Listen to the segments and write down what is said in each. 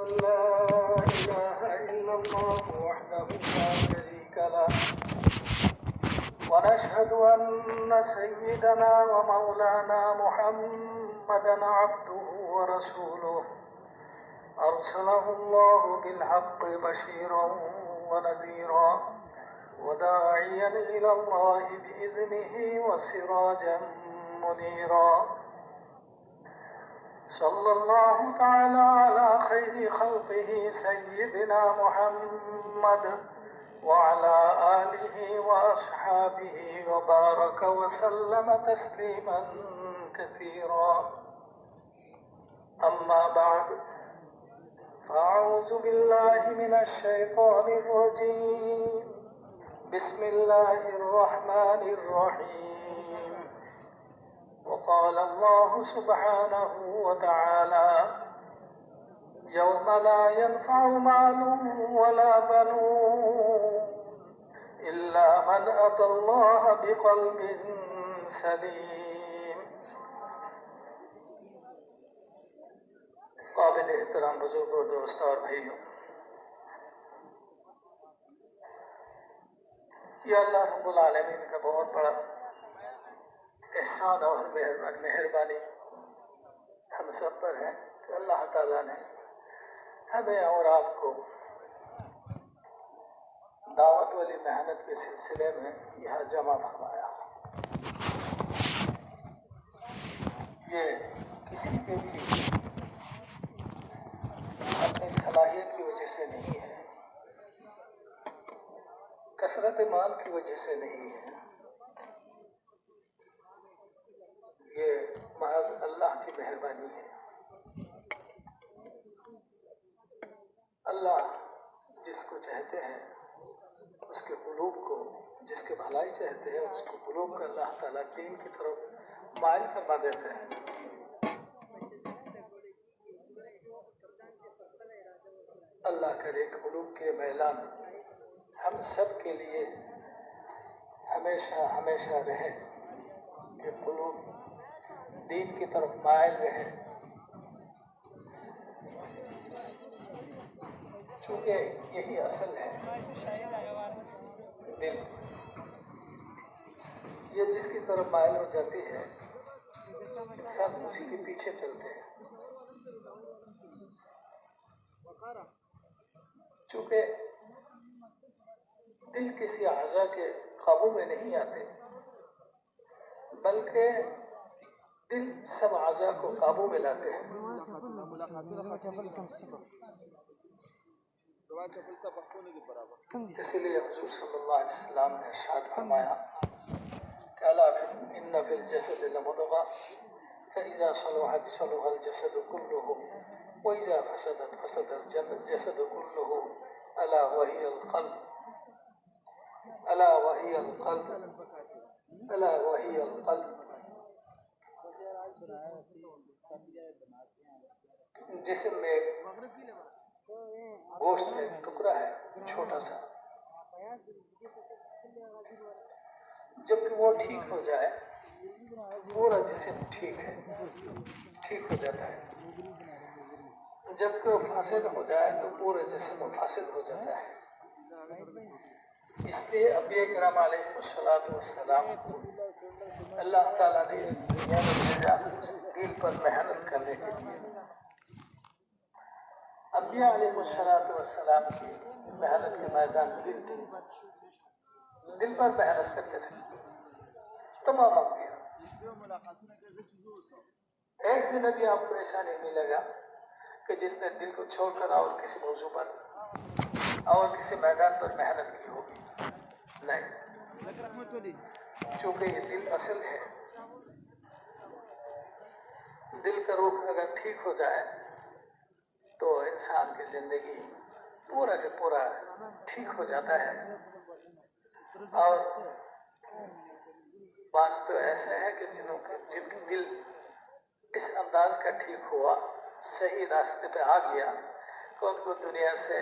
أن لا إله إلا الله وحده لا شريك له ونشهد أن سيدنا ومولانا محمدا عبده ورسوله أرسله الله بالحق بشيرا ونذيرا وداعيا إلى الله بإذنه وسراجا منيرا صلى الله تعالى على خير خلقه سيدنا محمد وعلى آله وأصحابه وبارك وسلم تسليما كثيرا. أما بعد فأعوذ بالله من الشيطان الرجيم. بسم الله الرحمن الرحيم. وقال الله سبحانه وتعالى يوم لا ينفع مال ولا بنون إلا من أتى الله بقلب سليم. قابل احترام بزرگوں، دوست اور بھائیوں، یہ اللہ رب العالمین کا بہت بڑا احسان اور مہربانی ہم سب پر ہے کہ اللہ تعالیٰ نے ہمیں اور آپ کو دعوت والی محنت کے سلسلے میں یہاں جمع فرمایا. یہ کسی کے بھی اپنی صلاحیت کی وجہ سے نہیں ہے، کثرت مال کی وجہ سے نہیں ہے، یہ محض اللہ کی مہربانی ہے. اللہ جس کو چاہتے ہیں اس کے قلوب کو، جس کے بھلائی چاہتے ہیں اس کو قلوب کو اللہ تعالیٰ دین کی طرف مائل فرما دیتے ہیں. اللہ کرے قلوب کے میلان ہم سب کے لیے ہمیشہ ہمیشہ رہے کہ قلوب دین کی طرف مائل رہے، چونکہ یہی اصل ہے. دل یہ جس کی طرف مائل ہو جاتی ہے سب اسی کے پیچھے چلتے ہیں. چونکہ دل کسی اعضاء کے قابو میں نہیں آتے، بلکہ دل سب اعضاء کو قابو میں لاتے ہیں. اس لیے حضور صلی اللہ علیہ وسلم نے ارشاد فرمایا کہ الا ان فی الجسد لمضغہ فاذا صلحت صلح الجسد كله واذا فسدت فسد الجسد كله الا وهي القلب الا وهي القلب الا وهي القلب. جسم میں گوشت میں ٹکڑا ہے چھوٹا سا، جب کہ وہ ٹھیک ہو جائے پورا جسم ٹھیک ہو جاتا ہے. جب کہ وہ فاسد ہو جائے تو پورا جسم فاسد ہو جاتا ہے. اس لیے انبیاء کرام علیہ الصلوۃ والسلام کو اللہ تعالیٰ نے اس دنیا میں بھیجا اس دل پر محنت کرنے کے لیے. انبیاء علیہ الصلوۃ والسلام کی محنت کے میدان دل تھے، دل پر محنت کرتے تھے تمام انبیاء. ایک بھی نبی آپ کو ایسا نہیں ملے گا کہ جس نے دل کو چھوڑ کر اور کسی موضوع پر اور کسی میدان پر محنت کی ہوگی. نہیں، چونکہ یہ دل اصل ہے. دل کا رخ اگر ٹھیک ہو جائے تو انسان کی زندگی پورا کے پورا ٹھیک ہو جاتا ہے. اور بعض تو ایسے ہیں کہ جن کا دل اس انداز کا ٹھیک ہوا، صحیح راستے پہ آ گیا کہ ان کو دنیا سے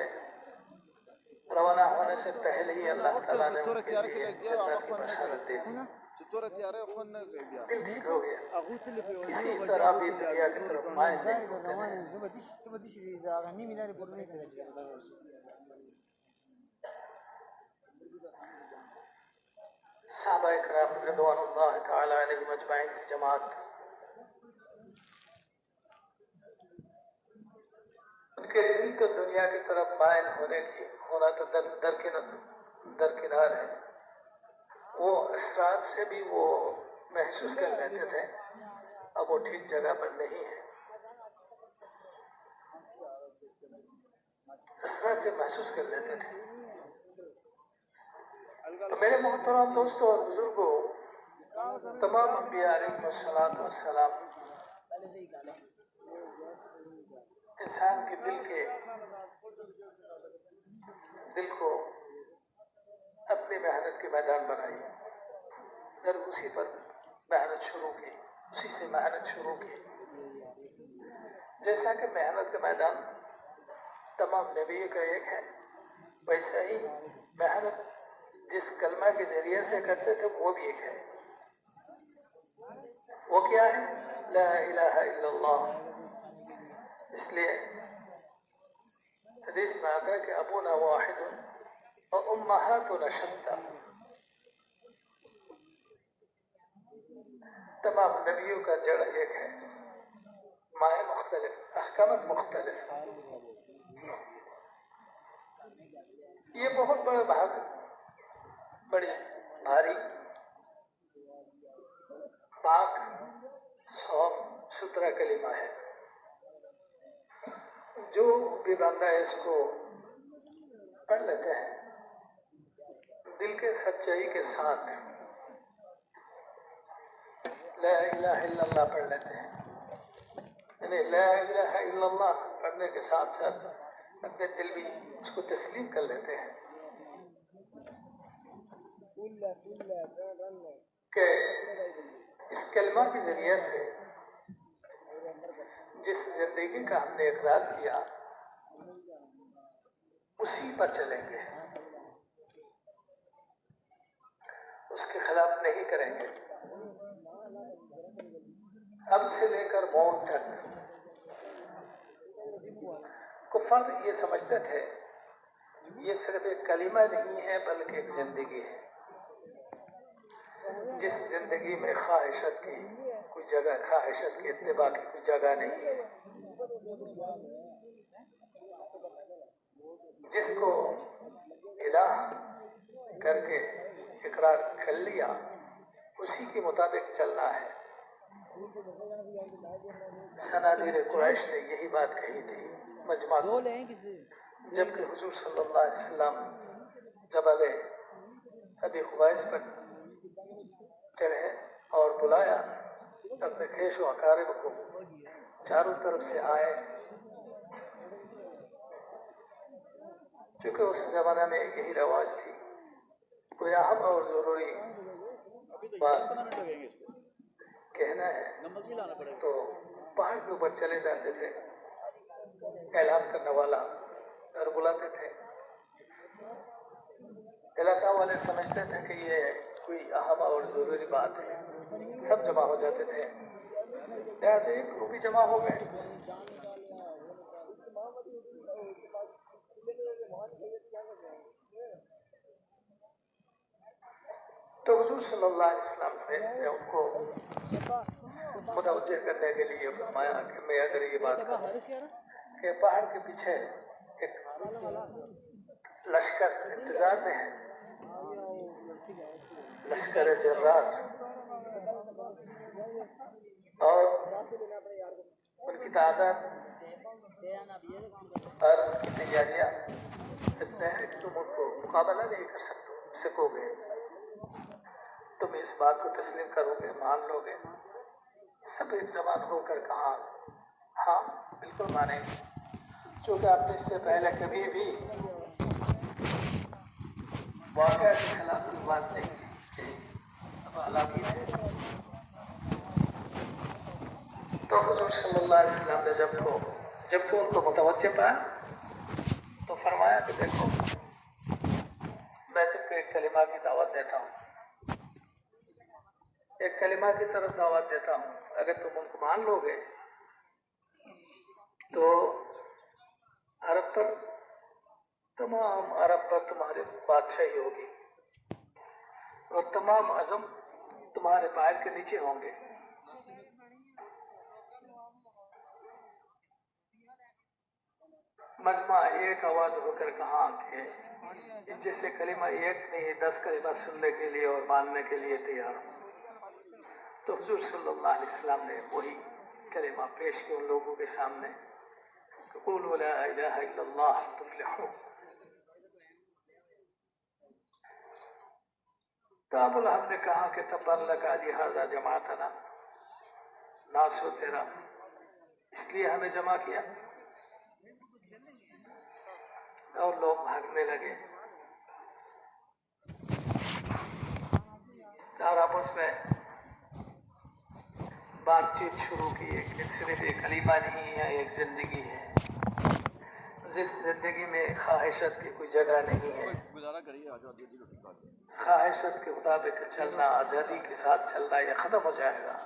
روانہ ہونے سے پہلے ہی اللہ تعالیٰ نے ان کے لیے جنت کی بشارت دے دی. دل ٹھیک ہو گیا. کسی طرح بھی دنیا کی طرف مائل نہیں ہوتے ہیں. صحابہ کرام رضوان اللہ تعالی علیہم اجمعین کی جماعت ان کے دل تو دنیا کی طرف مائل ہونا تو درکنار ہے. وہ اسرار سے بھی وہ محسوس کر لیتے تھے اب وہ ٹھیک جگہ پر نہیں ہے. اسرار سے محسوس کر لیتے تھے. تو میرے محترم دوستوں اور بزرگوں، تمام انبیاء علیہ السلام انسان کے دل کو اپنی محنت کے میدان بنائی، پھر اسی پر محنت شروع کی، اسی سے محنت شروع کی. جیسا کہ محنت کا میدان تمام نبی کا ایک ہے، ویسا ہی محنت جس کلمہ کے ذریعے سے کرتے تھے وہ بھی ایک ہے. وہ کیا ہے؟ لا الہ الا اللہ. اس لیے حدیث میں آتا ہے کہ ابونا واحد و امہاتنا شتیٰ. تمام نبیوں کا جڑ ایک ہے، مائیں مختلف، احکامات مختلف. یہ بہت بڑی بھاری پاک صاف ستھرا کلمہ ہے. جو بھی بندہ اس کو پڑھ لیتے ہیں دل کے سچائی کے ساتھ لا الہ الا اللہ پڑھ لیتے ہیں، یعنی لا الہ الا اللہ پڑھنے کے ساتھ ساتھ اپنے دل بھی اس کو تسلیم کر لیتے ہیں کہ اس کلمہ کے ذریعے سے جس زندگی کا ہم نے اقرار کیا اسی پر چلیں گے، اس کے خلاف نہیں کریں گے. اب سے لے کر موت تک کفار یہ سمجھتے تھے یہ صرف ایک کلمہ نہیں ہے بلکہ ایک زندگی ہے، جس زندگی میں خواہشت کی کوئی جگہ، خواہشت کی اتباع کی کوئی جگہ نہیں ہے. جس کو الہ کر کے اقرار کر لیا اسی کے مطابق چلنا ہے. صنادیر قریش نے یہی بات کہی تھی مجمع کو، جبکہ حضور صلی اللہ علیہ وسلم جبل ابی قبیس پر چڑھے اور بلایا اپنے خیش و اقارب کو، چاروں طرف سے آئے. چونکہ اس زمانہ میں یہی رواج تھی، کوئی اہم اور ضروری بات کہنا ہے تو پہاڑ کے اوپر چلے جاتے تھے، اعلان کرنے والا اور بلاتے تھے. علاقہ والے سمجھتے تھے کہ یہ کوئی اہم اور ضروری بات ہے، سب جمع ہو جاتے تھے. لہٰذا ایک گروپ بھی جمع ہو گئے. تو حضور صلی اللہ علیہ وسلم سے ان کو متوجہ کرنے کے لیے فرمایا کہ میں اگر یہ بات کروں کہ پہاڑ کے پیچھے ایک لشکر انتظار میں ہے، لشکر جرات، اور ان کی تعداد اور ان کی تیاریاں اتنے ہیں کہ تم ان کو مقابلہ نہیں کر سکو گے. تم اس بات کو تسلیم کرو گے، مان لو گے؟ سب ایک زبان ہو کر کہا ہاں بالکل مانیں گے، چونکہ آپ نے اس سے پہلے کبھی بھی واقعہ کے خلاف کوئی بات نہیں کی. اب حالات ہی ہے. تو حضور صلی اللہ علیہ وسلم نے جب کو ان کو متوجہ پایا تو فرمایا کہ دیکھو میں تم کو ایک کلمہ کی دعوت دیتا ہوں، ایک کلمہ کی طرف دعوت دیتا ہوں، اگر تم ان کو مان لو گے تو عرب پر، تمام عرب پر تمہاری بادشاہی ہوگی اور تمام عزم تمہارے پائر کے نیچے ہوں گے۔ مجمع ایک آواز ہو کر کہا کہ جیسے کلمہ ایک نہیں 10 کلمہ سننے کے لیے اور ماننے کے لیے تیار ہوں۔ تو حضور صلی اللہ علیہ وسلم نے وہی کلمہ پیش کیا ان لوگوں کے سامنے، قولوا لا الہ الا اللہ تفلحون۔ تاب ہم نے کہا کہ تبا لکا لہذا جماعتنا، ناس ہو تیرا، اس لیے ہمیں جمع کیا۔ اور لوگ بھاگنے لگے اور آپس میں بات چیت شروع کی کہ صرف ایک کلمہ نہیں ہے، ایک زندگی ہے، جس زندگی میں خواہشت کی کوئی جگہ نہیں ہے، خواہشت کے مطابق چلنا، آزادی کے ساتھ چلنا یہ ختم ہو جائے گا۔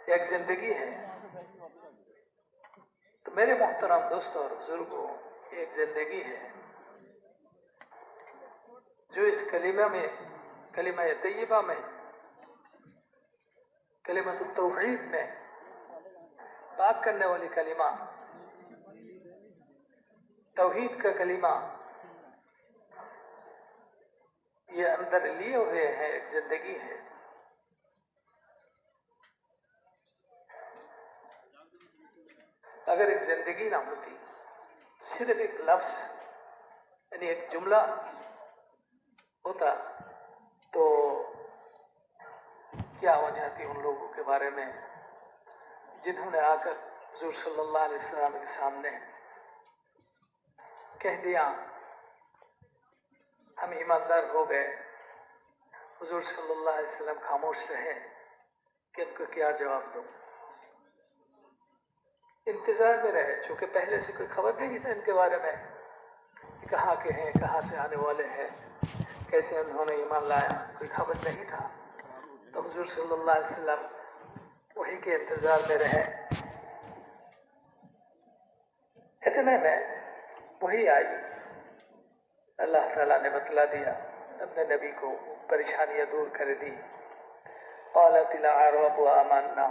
ایک زندگی ہے۔ تو میرے محترم دوستوں اور بزرگوں، ایک زندگی ہے جو اس کلمہ میں، کلمہ طیبہ میں، کلمۃ التوحید میں، پاک کرنے والی کلمہ، توحید کا کلمہ، یہ اندر لیے ہوئے ہیں، ایک زندگی ہے۔ اگر ایک زندگی نہ ہوتی، صرف ایک لفظ یعنی ایک جملہ ہوتا تو کیا وجہ تھی ان لوگوں کے بارے میں جنہوں نے آ کر حضور صلی اللہ علیہ وسلم کے سامنے کہہ دیا ہم ایماندار ہو گئے۔ حضور صلی اللہ علیہ وسلم خاموش رہے کہ ان کو کیا جواب دوں۔ انتظار میں رہے، چونکہ پہلے سے کوئی خبر نہیں تھا ان کے بارے میں کہ کہاں کے ہیں، کہاں سے آنے والے ہیں، کیسے انہوں نے ایمان لایا، کوئی خبر نہیں تھا۔ تو حضور صلی اللہ علیہ وسلم وہی کے انتظار میں رہے۔ اتنے میں وہی آئی، اللہ تعالیٰ نے بتلا دیا، اپنے نبی کو پریشانیاں دور کر دی۔ قالت الاعراب آمنا،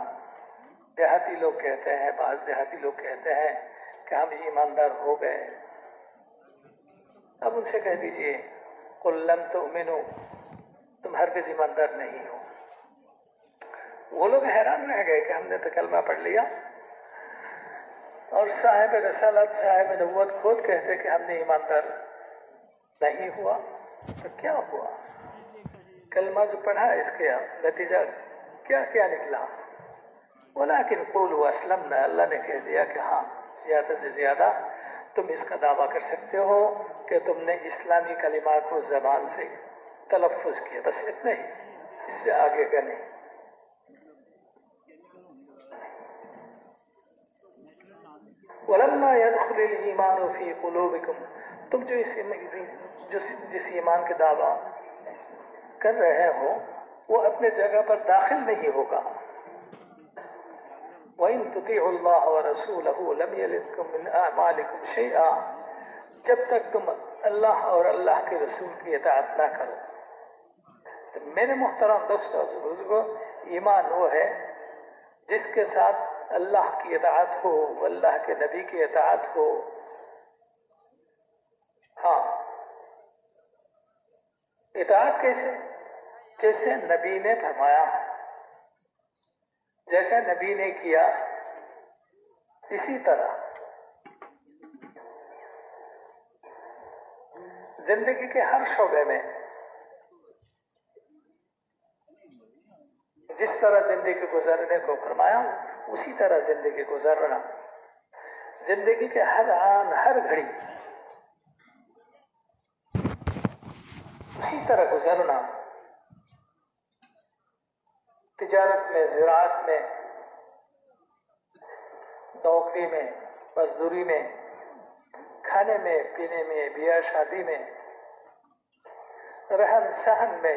دیہاتی لوگ کہتے ہیں، بعض دیہاتی لوگ کہتے ہیں کہ ہم ایماندار ہو گئے۔ اب ان سے کہہ دیجئے قل لم تؤمنوا، تم ہرگز ایماندار نہیں ہو۔ وہ لوگ حیران رہ گئے کہ ہم نے تو کلمہ پڑھ لیا اور صاحب رسالت، صاحب نبوت خود کہتے کہ ہم نے ایماندار نہیں ہوا، تو کیا ہوا؟ کلمہ جو پڑھا اس کے نتیجہ کیا کیا نکلا؟ ولیکن قولوا اسلمنا، اللہ نے کہہ دیا کہ ہاں زیادہ سے زیادہ تم اس کا دعویٰ کر سکتے ہو کہ تم نے اسلامی کلمات کو زبان سے تلفظ کیا، بس اتنا ہی، اس سے آگے کا نہیں۔ وَلَمَّا يَدْخُلِ الْإِيمَانُ فِي قُلُوبِكُمْ، تم جس ایمان کے دعویٰ کر رہے ہو وہ اپنے جگہ پر داخل نہیں ہوگا۔ وَإِن تُطِيعُوا اللَّهَ وَرَسُولَهُ لَمْ يَلِدْكُمْ مِنْ أَعْمَالِكُمْ شَيْئًا، جب تک تم اللہ اور اللہ کے رسول کی اطاعت نہ کرو۔ تو میرے محترم دوستوں بزرگوں، ایمان وہ ہے جس کے ساتھ اللہ کی اطاعت ہو، اللہ کے نبی کی اطاعت ہو۔ ہاں، اطاعت کیسے؟ جیسے نبی نے فرمایا، جیسے نبی نے کیا، اسی طرح زندگی کے ہر شعبے میں جس طرح زندگی گزرنے کو فرمایا اسی طرح زندگی گزرنا، زندگی کے ہر آن ہر گھڑی اسی طرح گزرنا، تجارت میں، زراعت میں، نوکری میں، مزدوری میں، کھانے میں، پینے میں، بیاہ شادی میں، رہن سہن میں،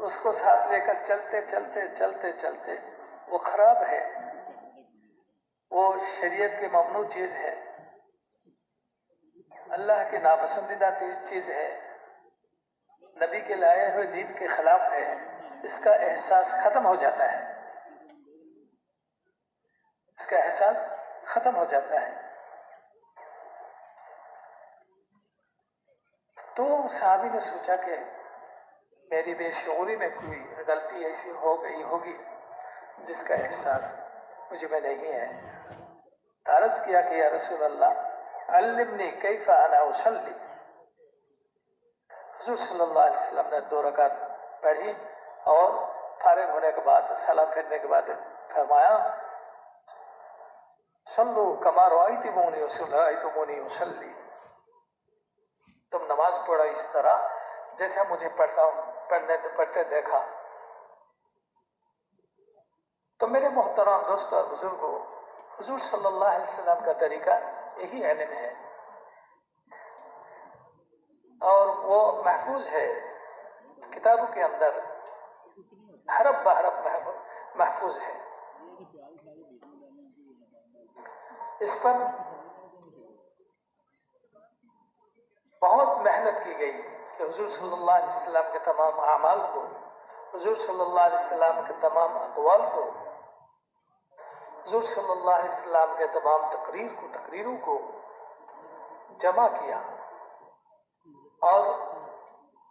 اس کو ساتھ لے کر چلتے چلتے چلتے چلتے وہ خراب ہے، وہ شریعت کی ممنوع چیز ہے، اللہ کی ناپسندیدہ چیز ہے، نبی کے لائے ہوئے دین کے خلاف ہے، اس کا احساس ختم ہو جاتا ہے، اس کا احساس ختم ہو جاتا ہے۔ تو صحابی نے سوچا کہ میری بے شعوری میں کوئی غلطی ایسی ہو گئی ہوگی جس کا احساس مجھے میں نہیں ہے۔ عرض کیا کہ یا رسول اللہ علمنی کیف انا اصلی۔ حضور صلی اللہ علیہ وسلم نے 2 رکعت پڑھی اور فارغ ہونے کے بعد سلام پھیرنے کے بعد فرمایا صلو کما رأیتمونی اصلی، تم نماز پڑھو اس طرح جیسا مجھے پڑھتے دیکھا۔ تو میرے محترم دوستوں اور بزرگوں، حضور صلی اللہ علیہ وسلم کا طریقہ یہی علم ہے اور وہ محفوظ ہے کتابوں کے اندر، حرف بحرف محفوظ ہے۔ اس پر بہت محنت کی گئی کہ حضور صلی اللہ علیہ وسلم کے تمام اعمال کو، حضور صلی اللہ علیہ وسلم کے تمام اقوال کو، حضور صلی اللہ علیہ وسلم کے تمام تقریروں کو جمع کیا اور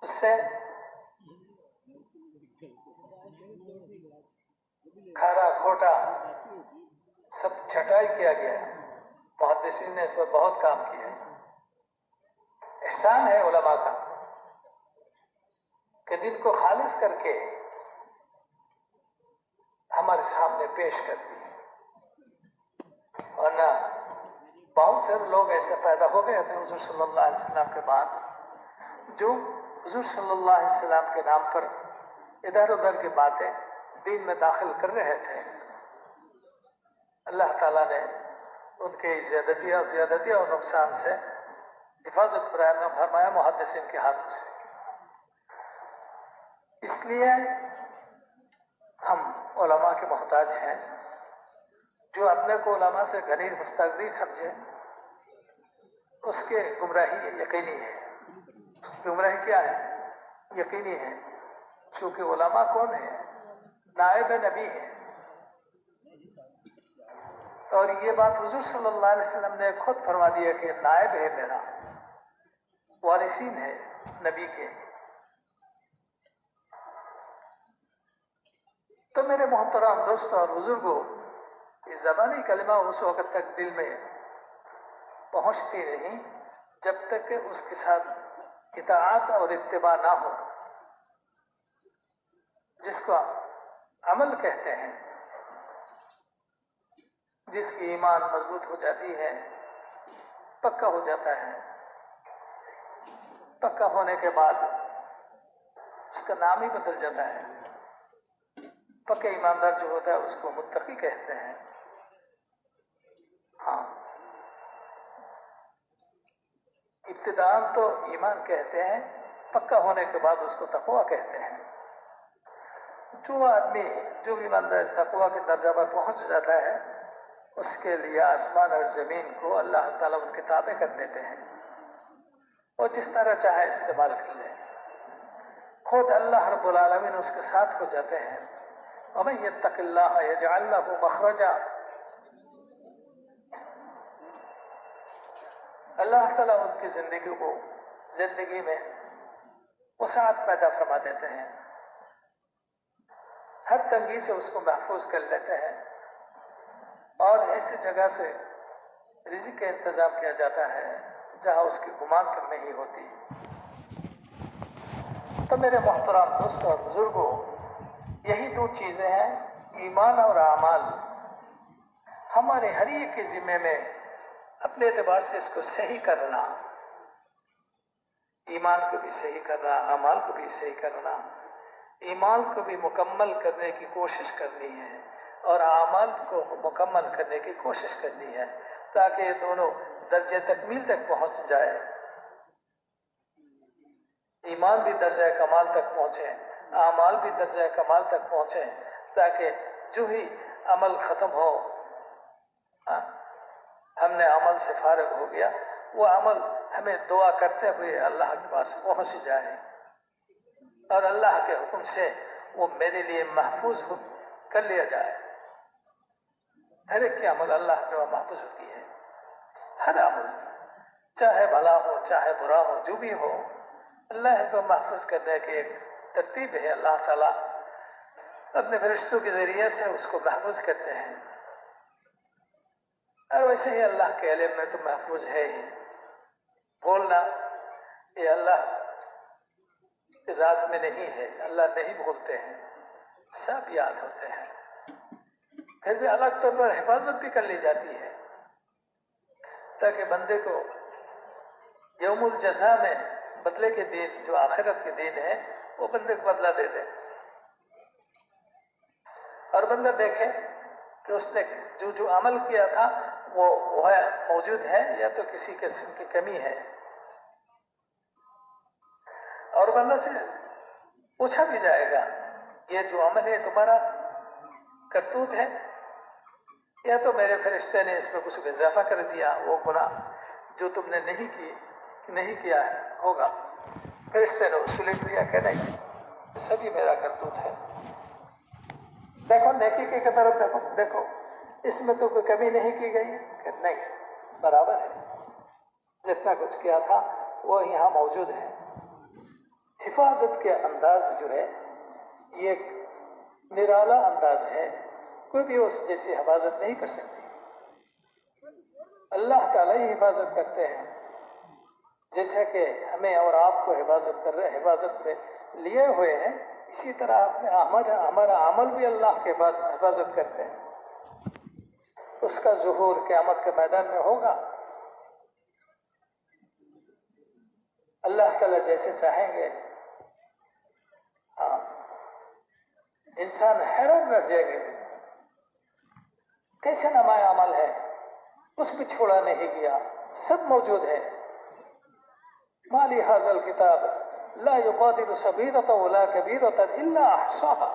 اس سے کھارا کھوٹا سب چھٹائی کیا گیا ہے۔ محدثین نے اس پر بہت کام کیا ہے۔ احسان ہے علماء کا کہ دن کو خالص کر کے ہمارے سامنے پیش کر دی، ورنہ بہت سے لوگ ایسے پیدا ہو گئے تھے حضور صلی اللہ علیہ وسلم کے بعد جو حضور صلی اللہ علیہ وسلم کے نام پر ادھر ادھر کی باتیں دین میں داخل کر رہے تھے۔ اللہ تعالیٰ نے ان کے زیادتیاں اور نقصان سے حفاظت فرمایا محدثین کے ہاتھوں سے۔ اس لیے ہم علماء کے محتاج ہیں۔ جو اپنے کو علماء سے غنی مستغنی سمجھے اس کے گمراہی یقینی ہے۔ گمراہی کیا ہے؟ یقینی ہے، چونکہ علماء کون ہے؟ نائب نبی ہے، اور یہ بات حضور صلی اللہ علیہ وسلم نے خود فرما دیا کہ نائب ہے میرا، وارثین ہے نبی کے۔ تو میرے محترم دوستوں اور بزرگوں، یہ زبانی کلمہ اس وقت تک دل میں پہنچتی نہیں جب تک کہ اس کے ساتھ اطاعت اور اتباع نہ ہو، جس کو عمل کہتے ہیں، جس کی ایمان مضبوط ہو جاتی ہے، پکا ہو جاتا ہے۔ پکا ہونے کے بعد اس کا نام ہی بدل جاتا ہے۔ پکا ایماندار جو ہوتا ہے اس کو متقی کہتے ہیں۔ ہاں، ابتداءً تو ایمان کہتے ہیں، پکا ہونے کے بعد اس کو تقویٰ کہتے ہیں۔ جو آدمی جو ایماندار تقویٰ کے درجہ پر پہنچ جاتا ہے، اس کے لیے آسمان اور زمین کو اللہ تعالیٰ ان کتابیں کر دیتے ہیں، اور جس طرح چاہے استعمال کر لے۔ خود اللہ رب العالمین اس کے ساتھ ہو جاتے ہیں۔ وَمَن يَتَّقِ اللَّهَ يَجْعَلْ لَهُ مَخْرَجًا۔ اللہ تعالیٰ ان کی زندگی میں وسعت پیدا فرما دیتے ہیں، ہر تنگی سے اس کو محفوظ کر لیتے ہیں، اور ایسی جگہ سے رزق کا انتظام کیا جاتا ہے جہاں اس کی گمان تک نہیں ہوتی۔ تو میرے محترم دوستوں اور بزرگوں، یہی 2 چیزیں ہیں، ایمان اور اعمال۔ ہمارے ہر ایک کے ذمے میں اپنے اعتبار سے اس کو صحیح کرنا، ایمان کو بھی صحیح کرنا، اعمال کو بھی صحیح کرنا، ایمان کو بھی مکمل کرنے کی کوشش کرنی ہے اور اعمال کو مکمل کرنے کی کوشش کرنی ہے، تاکہ یہ دونوں درجہ تکمیل تک پہنچ جائے۔ ایمان بھی درجہ کمال تک پہنچے اعمال بھی درجہ کمال تک پہنچیں، تاکہ جو ہی عمل ختم ہو، ہم نے عمل سے فارغ ہو گیا، وہ عمل ہمیں دعا کرتے ہوئے اللہ کے پاس پہنچ جائے، اور اللہ کے حکم سے وہ میرے لیے محفوظ کر لیا جائے۔ ہر ایک کی عمل اللہ کے وہاں محفوظ ہوتی ہے، ہر عمل، چاہے بھلا ہو چاہے برا ہو، جو بھی ہو، اللہ کو محفوظ کرنے کی ایک ترتیب ہے۔ اللہ تعالیٰ اپنے فرشتوں کے ذریعے سے اس کو محفوظ کرتے ہیں، اور ویسے ہی اللہ کے علم میں تو محفوظ ہے ہی۔ بولنا یہ اللہ کی ذات میں نہیں ہے، اللہ نہیں بولتے ہیں، سب یاد ہوتے ہیں، پھر بھی الگ طور پر حفاظت بھی کر لی جاتی ہے، تاکہ بندے کو یوم الجزا میں بدلے کے دن، جو آخرت کے دن ہے، وہ بندے کو بدلہ دے دے، اور بندہ دیکھے کہ اس نے جو عمل کیا تھا وہ موجود ہے یا تو کسی قسم کی کمی ہے۔ اور بندہ سے پوچھا بھی جائے گا، یہ جو عمل ہے تمہارا کرتوت ہے یا تو میرے فرشتے نے اس میں کچھ اضافہ کر دیا، وہ گناہ جو تم نے نہیں کیا ہے ہوگا، فرشتے نے اس کو لکھ دیا کہ نہیں، سبھی میرا کرتوت ہے۔ دیکھو نیکی کی طرف دیکھو، اس میں تو کوئی کمی نہیں کی گئی کہ نہیں، برابر ہے، جتنا کچھ کیا تھا وہ یہاں موجود ہے۔ حفاظت کے انداز جو ہے یہ ایک نرالا انداز ہے، کوئی بھی اس جیسی حفاظت نہیں کر سکتی، اللہ تعالیٰ ہی حفاظت کرتے ہیں، جیسا کہ ہمیں اور آپ کو حفاظت میں لیے ہوئے ہیں، اسی طرح ہمارا عمل بھی اللہ کے حفاظت کرتے ہیں۔ اس کا ظہور قیامت کے میدان میں ہوگا، اللہ تعالیٰ جیسے چاہیں گے۔ انسان حیران رہ جائے گا، کیسے نمایاں عمل ہے، اس میں چھوڑا نہیں گیا، سب موجود ہے۔ ما لهذا الكتاب لا يغادر صغيرة ولا كبيرة إلا أحصاها،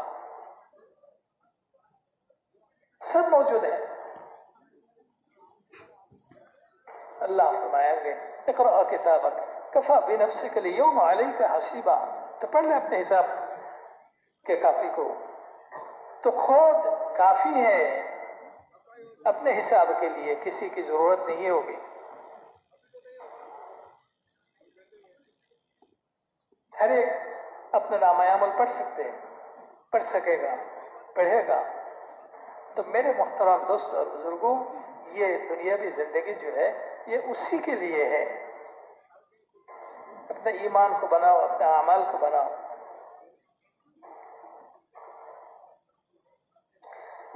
سب موجود ہے۔ اللہ فرمائیں گے اقرأ کتابک کفی بنفسک اليوم علیک حسیبا، تو پڑھ لیں اپنے حساب کے کافی کو، تو خود کافی ہے اپنے حساب کے لیے، کسی کی ضرورت نہیں ہوگی۔ ہر ایک اپنا نامہ عمل پڑھ سکے گا، پڑھے گا۔ تو میرے محترم دوست اور بزرگوں، یہ دنیاوی زندگی جو ہے یہ اسی کے لیے ہے، اپنے ایمان کو بناؤ، اپنے اعمال کو بناؤ۔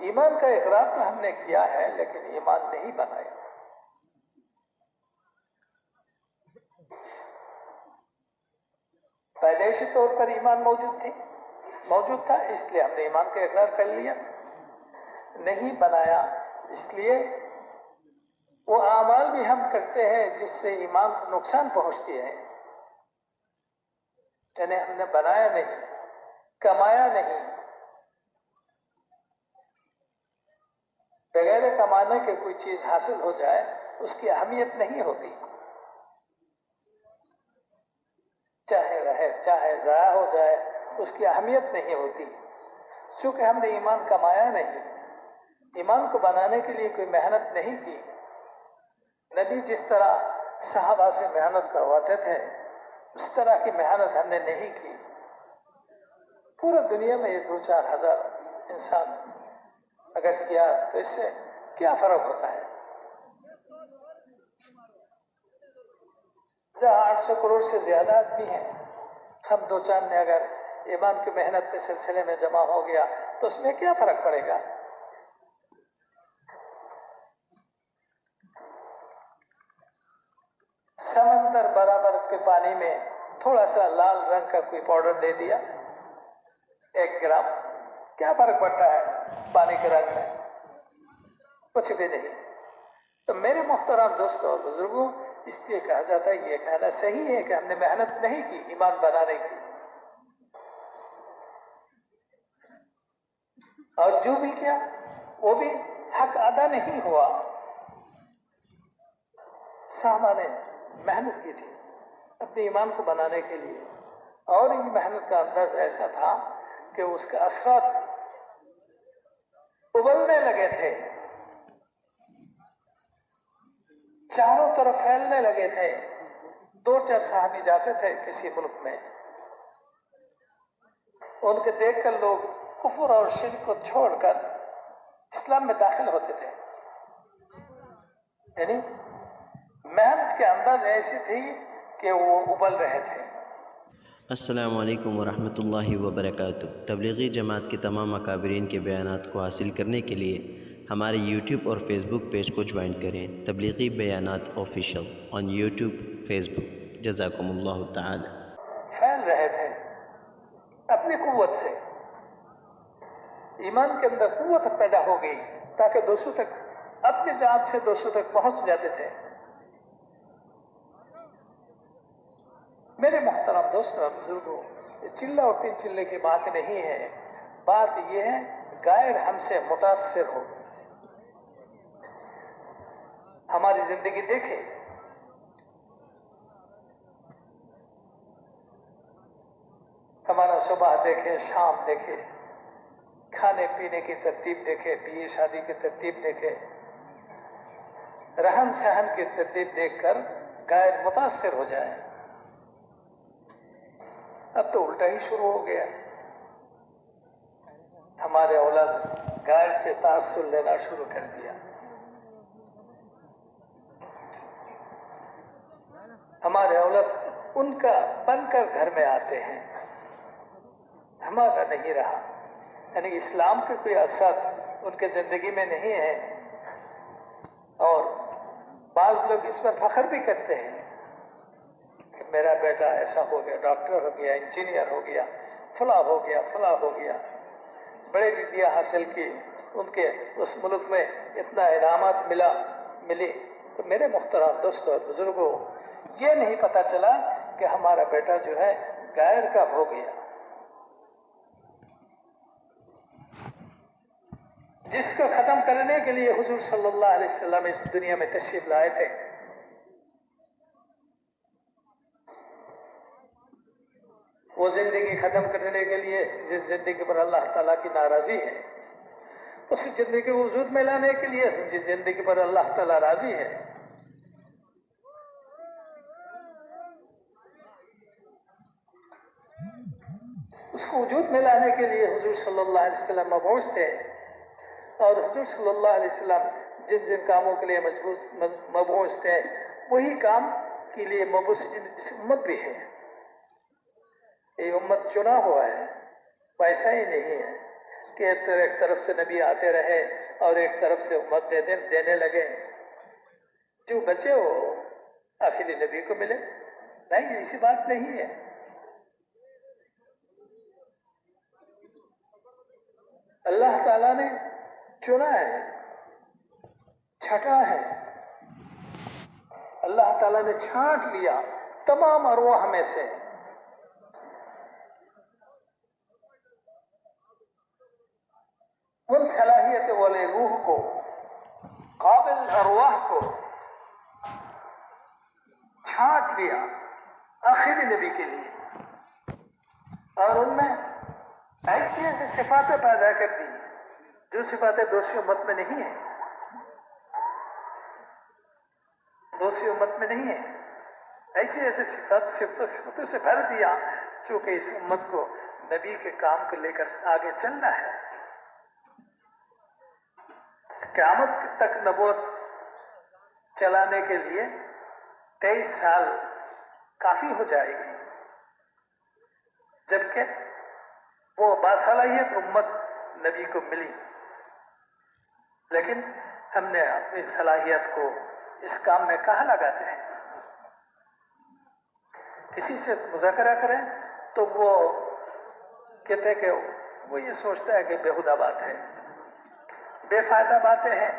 ایمان کا اقرار تو ہم نے کیا ہے لیکن ایمان نہیں بنایا۔ پیدائشی طور پر ایمان موجود تھا، اس لیے ہم نے ایمان کا اقرار کر لیا، نہیں بنایا، اس لیے وہ اعمال بھی ہم کرتے ہیں جس سے ایمان کو نقصان پہنچتی ہے، یعنی ہم نے بنایا نہیں، کمایا نہیں، بغیر کمانے کے کوئی چیز حاصل ہو جائے اس کی اہمیت نہیں ہوتی، چاہے رہے چاہے ضائع ہو جائے اس کی اہمیت نہیں ہوتی، چونکہ ہم نے ایمان کمایا نہیں، ایمان کو بنانے کے لیے کوئی محنت نہیں کی۔ نبی جس طرح صحابہ سے محنت کرواتے تھے اس طرح کی محنت ہم نے نہیں کی۔ پورا دنیا میں یہ 2-4 ہزار انسان اگر کیا تو اس سے کیا فرق ہوتا ہے؟ جہاں 800 کروڑ سے زیادہ آدمی ہیں، ہم 2-4 نے اگر ایمان کی محنت کے سلسلے میں جمع ہو گیا تو اس میں کیا فرق پڑے گا؟ سمندر برابر کے پانی میں تھوڑا سا لال رنگ کا کوئی پاؤڈر دے دیا، 1 گرام، کیا فرق پڑتا ہے پانی کے رنگ میں؟ کچھ بھی نہیں۔ تو میرے محترم دوستوں اور بزرگوں، اس لیے کہا جاتا ہے، یہ کہنا صحیح ہے کہ ہم نے محنت نہیں کی ایمان بنانے کی، اور جو بھی کیا وہ بھی حق ادا نہیں ہوا. صحابہ نے محنت کی تھی اپنے ایمان کو بنانے کے لیے، اور یہ محنت کا انداز ایسا تھا کہ اس کے اثرات ابلنے لگے تھے، چاروں طرف پھیلنے لگے تھے. 2-4 صحابی جاتے تھے کسی ملک میں، ان کے دیکھ کر لوگ کفر اور شرک کو چھوڑ کر اسلام میں داخل ہوتے تھے. یعنی محنت کے انداز ایسی تھی کہ وہ ابل رہے تھے. السلام علیکم ورحمۃ اللہ وبرکاتہ. تبلیغی جماعت کے تمام اکابرین کے بیانات کو حاصل کرنے کے لیے ہمارے یوٹیوب اور فیس بک پیج کو جوائن کریں. تبلیغی بیانات آفیشیل آن یوٹیوب فیس بک. جزاکم اللہ تعالی. پھیل رہے تھے اپنی قوت سے. ایمان کے اندر قوت پیدا ہو گئی تاکہ دوسروں تک اپنی ذات سے دوسروں تک پہنچ جاتے تھے. میرے محترم دوستوں اور بزرگوں، یہ چلہ اور 3 چلے کی بات نہیں ہے. بات یہ ہے غیر ہم سے متاثر ہو. ہماری زندگی دیکھیں، ہمارا صبح دیکھیں، شام دیکھیں، کھانے پینے کی ترتیب دیکھیں، بیوی شادی کی ترتیب دیکھیں، رہن سہن کی ترتیب دیکھ کر غیر متاثر ہو جائے. اب تو الٹا ہی شروع ہو گیا. ہمارے اولاد غیر سے تاثر لینا شروع کر دیا. ہمارے اولاد ان کا بن کر گھر میں آتے ہیں، ہمارا نہیں رہا. یعنی اسلام کے کوئی اثرات ان کے زندگی میں نہیں ہے. اور بعض لوگ اس پر فخر بھی کرتے ہیں کہ میرا بیٹا ایسا ہو گیا، ڈاکٹر ہو گیا، انجینئر ہو گیا، فلاں ہو گیا، فلاں ہو گیا، بڑے ڈگریاں حاصل کی، ان کے اس ملک میں اتنا انعامات ملی. تو میرے محترم دوستوں اور بزرگوں، یہ نہیں پتا چلا کہ ہمارا بیٹا جو ہے غیر کا ہو گیا. جس کو ختم کرنے کے لیے حضور صلی اللہ علیہ وسلم اس دنیا میں تشریف لائے تھے، وہ زندگی ختم کرنے کے لیے جس زندگی پر اللہ تعالیٰ کی ناراضی ہے، اس زندگی کو وجود میں لانے کے لیے جس زندگی پر اللہ تعالیٰ راضی ہے، اس کو وجود میں لانے کے لیے حضور صلی اللہ علیہ وسلم مبعوث تھے. اور حضور صلی اللہ علیہ وسلم جن جن کاموں کے لیے مبعوث تھے، وہی کام کے لیے مبعوث اس امت بھی ہے. یہ امت چنا ہوا ہے. ویسا ہی نہیں ہے کہ ایک طرف سے نبی آتے رہے اور ایک طرف سے امت دینے لگے. جو بچے وہ آخری نبی کو ملے. نہیں، ایسی بات نہیں ہے. اللہ تعالیٰ نے چنا ہے، چھٹا ہے. اللہ تعالیٰ نے چھانٹ لیا تمام ارواح میں سے. ان صلاحیت والے روح کو، قابل ارواح کو چھانٹ لیا آخری نبی کے لیے، اور ان میں ایسی ایسی صفاتیں پیدا کر دی جو صفاتیں دوسری امت میں نہیں ہیں. دوسری امت میں نہیں ہے. ایسی ایسی صفتوں سے بھر دیا چونکہ اس امت کو نبی کے کام کو لے کر آگے چلنا ہے. قیامت تک نبوت چلانے کے لیے 23 سال کافی ہو جائے گی، جبکہ وہ باصلاحیت امت نبی کو ملی. لیکن ہم نے اپنی صلاحیت کو اس کام میں کہاں لگاتے ہیں؟ کسی سے مذاکرہ کریں تو وہ کہتے ہیں کہ وہ یہ سوچتا ہے کہ بےہودہ بات ہے، بے فائدہ باتیں ہیں.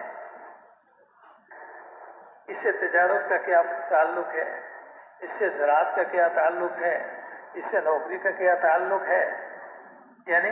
اس سے تجارت کا کیا تعلق ہے؟ اس سے زراعت کا کیا تعلق ہے؟ اس سے نوکری کا کیا تعلق ہے؟ یعنی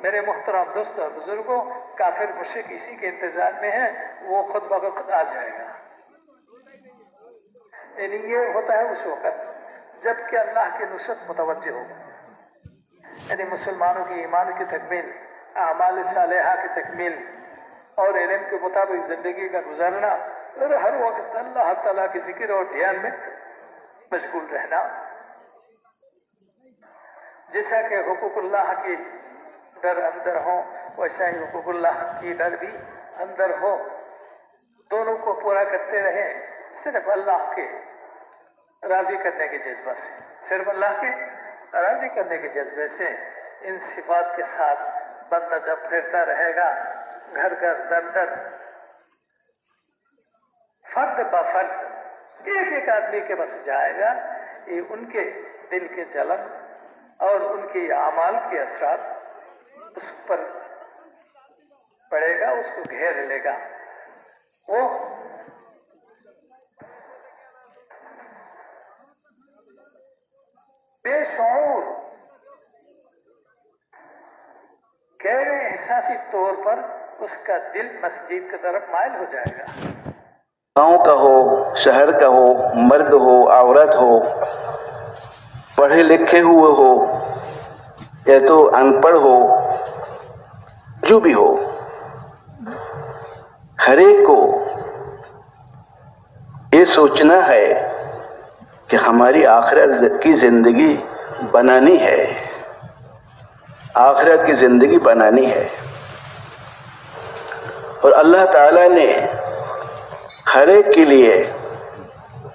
میرے محترم دوستوں اور بزرگوں، کافر مشرک اسی کے انتظار میں ہے، وہ خود بخود آ جائے گا۔ یعنی یہ ہوتا ہے اس وقت جب کہ اللہ کی نصرت متوجہ ہو، یعنی مسلمانوں کی ایمان کی تکمیل، اعمال صالحہ کی تکمیل اور علم کے مطابق زندگی کا گزارنا، اور ہر وقت اللہ تعالیٰ کے ذکر اور دھیان میں مشغول رہنا، جیسا کہ حقوق اللہ کی ڈر اندر ہو ویسا ہی حقوق اللہ کی ڈر بھی اندر ہو، دونوں کو پورا کرتے رہے صرف اللہ کے راضی کرنے کے جذبہ سے، صرف اللہ کے راضی کرنے کے جذبے سے۔ ان صفات کے ساتھ بندہ جب پھرتا رہے گا گھر گھر در در، فرد با فرد ایک ایک آدمی کے پاس جائے گا، یہ ان کے دل کے جلن اور ان کے اعمال کے اثرات اس پر پڑے گا، اس کو گھیر لے گا۔ وہ بے شعور غیر احساسی طور پر اس کا دل مسجد کی طرف مائل ہو جائے گا۔ گاؤں کا ہو، شہر کا ہو، مرد ہو، عورت ہو، پڑھے لکھے ہوئے ہو یا تو ان پڑھ ہو، جو بھی ہو، ہر ایک کو یہ سوچنا ہے کہ ہماری آخرت کی زندگی بنانی ہے، آخرت کی زندگی بنانی ہے۔ اور اللہ تعالیٰ نے ہر ایک کے لیے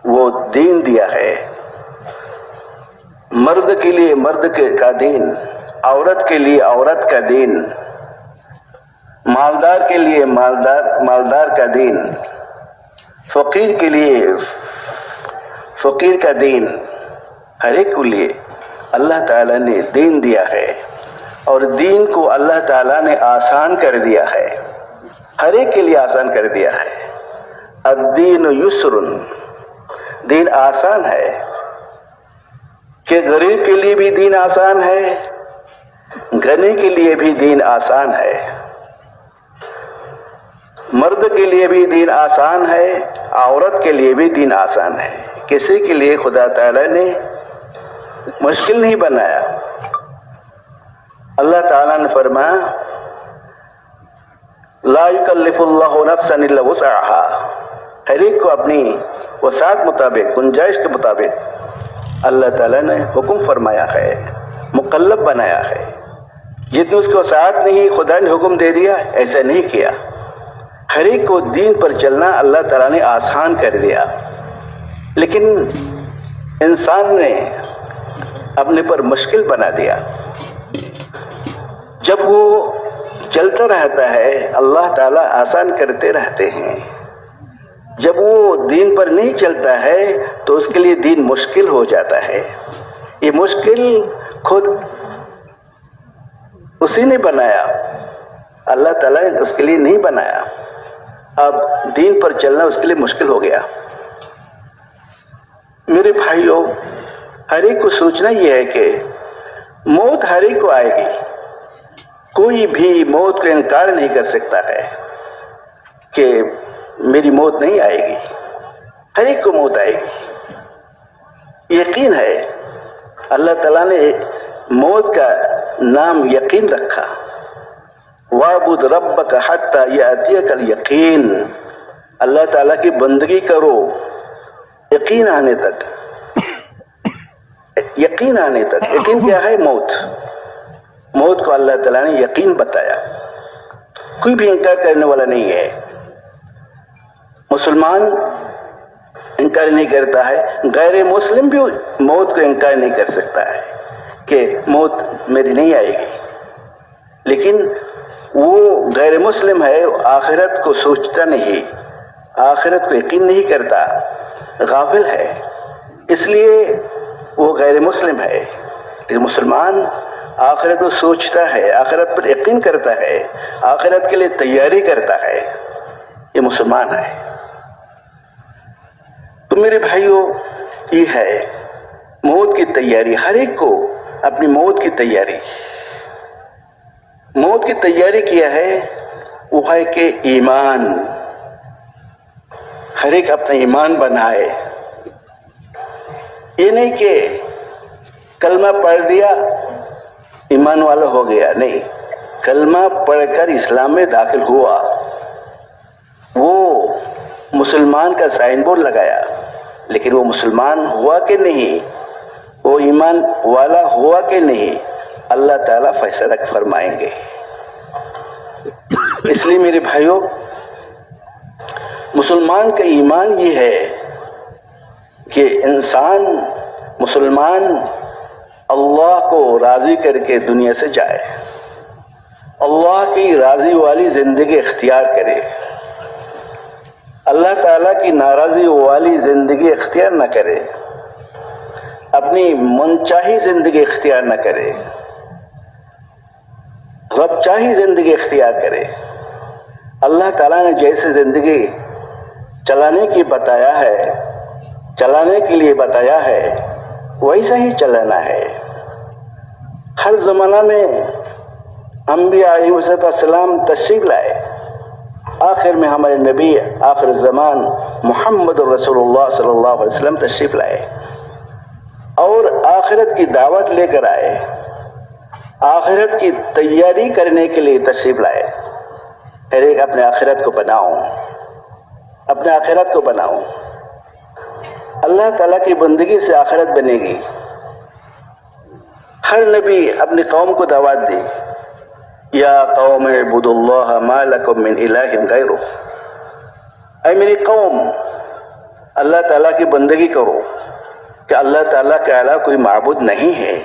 وہ دین دیا ہے، مرد کے لیے مرد کا دین، عورت کے لیے عورت کا دین، مالدار کے لیے مالدار کا دین، فقیر کے لیے فقیر کا دین، ہر ایک کے لیے اللہ تعالیٰ نے دین دیا ہے، اور دین کو اللہ تعالیٰ نے آسان کر دیا ہے، ہر ایک کے لیے آسان کر دیا ہے۔ الدین یسر، دین آسان ہے، کہ غریب کے لیے بھی دین آسان ہے، غنی کے لیے بھی دین آسان ہے، مرد کے لیے بھی دین آسان ہے، عورت کے لیے بھی دین آسان ہے۔ کسی کے لیے خدا تعالیٰ نے مشکل نہیں بنایا۔ اللہ تعالیٰ نے فرمایا لا یکلف اللہ نفسا الا وسعها، ہر ایک کو اپنی وسعت مطابق، گنجائش کے مطابق اللہ تعالیٰ نے حکم فرمایا ہے، مکلف بنایا ہے۔ جتنی اس کی وسعت نہیں خدا نے حکم دے دیا، ایسا نہیں کیا۔ ہر ایک کو دین پر چلنا اللہ تعالیٰ نے آسان کر دیا، لیکن انسان نے اپنے پر مشکل بنا دیا۔ جب وہ چلتا رہتا ہے اللہ تعالیٰ آسان کرتے رہتے ہیں، جب وہ دین پر نہیں چلتا ہے تو اس کے لیے دین مشکل ہو جاتا ہے۔ یہ مشکل خود اسی نے بنایا، اللہ تعالیٰ نے اس کے لیے نہیں بنایا۔ اب دین پر چلنا اس کے لیے مشکل ہو گیا۔ میرے بھائیوں، ہر ایک کو سوچنا یہ ہے کہ موت ہر ایک کو آئے گی، کوئی بھی موت کو انکار نہیں کر سکتا ہے کہ میری موت نہیں آئے گی، ہر ایک کو موت آئے گی، یقین ہے۔ اللہ تعالیٰ نے موت کا نام یقین رکھا، وَاعْبُدْ رَبَّكَ حَتَّى يَأْتِيَكَ الْيَقِينُ، اللہ تعالیٰ کی بندگی کرو یقین آنے تک، یقین آنے تک۔ یقین کیا ہے؟ موت۔ موت کو اللہ تعالیٰ نے یقین بتایا، کوئی بھی انکار کرنے والا نہیں ہے۔ مسلمان انکار نہیں کرتا ہے، غیر مسلم بھی موت کو انکار نہیں کر سکتا ہے کہ موت میری نہیں آئے گی، لیکن وہ غیر مسلم ہے، آخرت کو سوچتا نہیں، آخرت کو یقین نہیں کرتا، غافل ہے، اس لیے وہ غیر مسلم ہے۔ لیکن مسلمان آخرت کو سوچتا ہے، آخرت پر یقین کرتا ہے، آخرت کے لیے تیاری کرتا ہے، یہ مسلمان ہے۔ تو میرے بھائیوں، یہ ہے موت کی تیاری، ہر ایک کو اپنی موت کی تیاری۔ موت کی تیاری کیا ہے وہ ہے کہ ایمان، ہر ایک اپنا ایمان بنائے. یہ نہیں کہ کلمہ پڑھ دیا ایمان والا ہو گیا، نہیں، کلمہ پڑھ کر اسلام میں داخل ہوا، وہ مسلمان کا سائن بورڈ لگایا، لیکن وہ مسلمان ہوا کہ نہیں، وہ ایمان والا ہوا کہ نہیں، اللہ تعالیٰ فیصلہ فرمائیں گے. اس لیے میرے بھائیوں، مسلمان کا ایمان یہ ہے کہ انسان مسلمان اللہ کو راضی کر کے دنیا سے جائے، اللہ کی راضی والی زندگی اختیار کرے، اللہ تعالیٰ کی ناراضی والی زندگی اختیار نہ کرے، اپنی منچاہی زندگی اختیار نہ کرے، رب چاہی زندگی اختیار کرے. اللہ تعالیٰ نے جیسے زندگی چلانے کی بتایا ہے، چلانے کے لیے بتایا ہے، ویسا ہی چلانا ہے. ہر زمانہ میں انبیاء علیہ السلام تشریف لائے، آخر میں ہمارے نبی آخر زمان محمد رسول اللہ صلی اللہ علیہ وسلم تشریف لائے اور آخرت کی دعوت لے کر آئے، آخرت کی تیاری کرنے کے لیے تشریف لائے. ہر ایک اپنے آخرت کو بناؤ، اپنے آخرت کو بناؤ. اللہ تعالیٰ کی بندگی سے آخرت بنے گی. ہر نبی اپنی قوم کو دعوت دی، یا قوم اعبدوا اللہ ما لکم من الہ غیرہ، اے میری قوم اللہ تعالیٰ کی بندگی کرو کہ اللہ تعالیٰ کے علاوہ کوئی معبود نہیں ہے.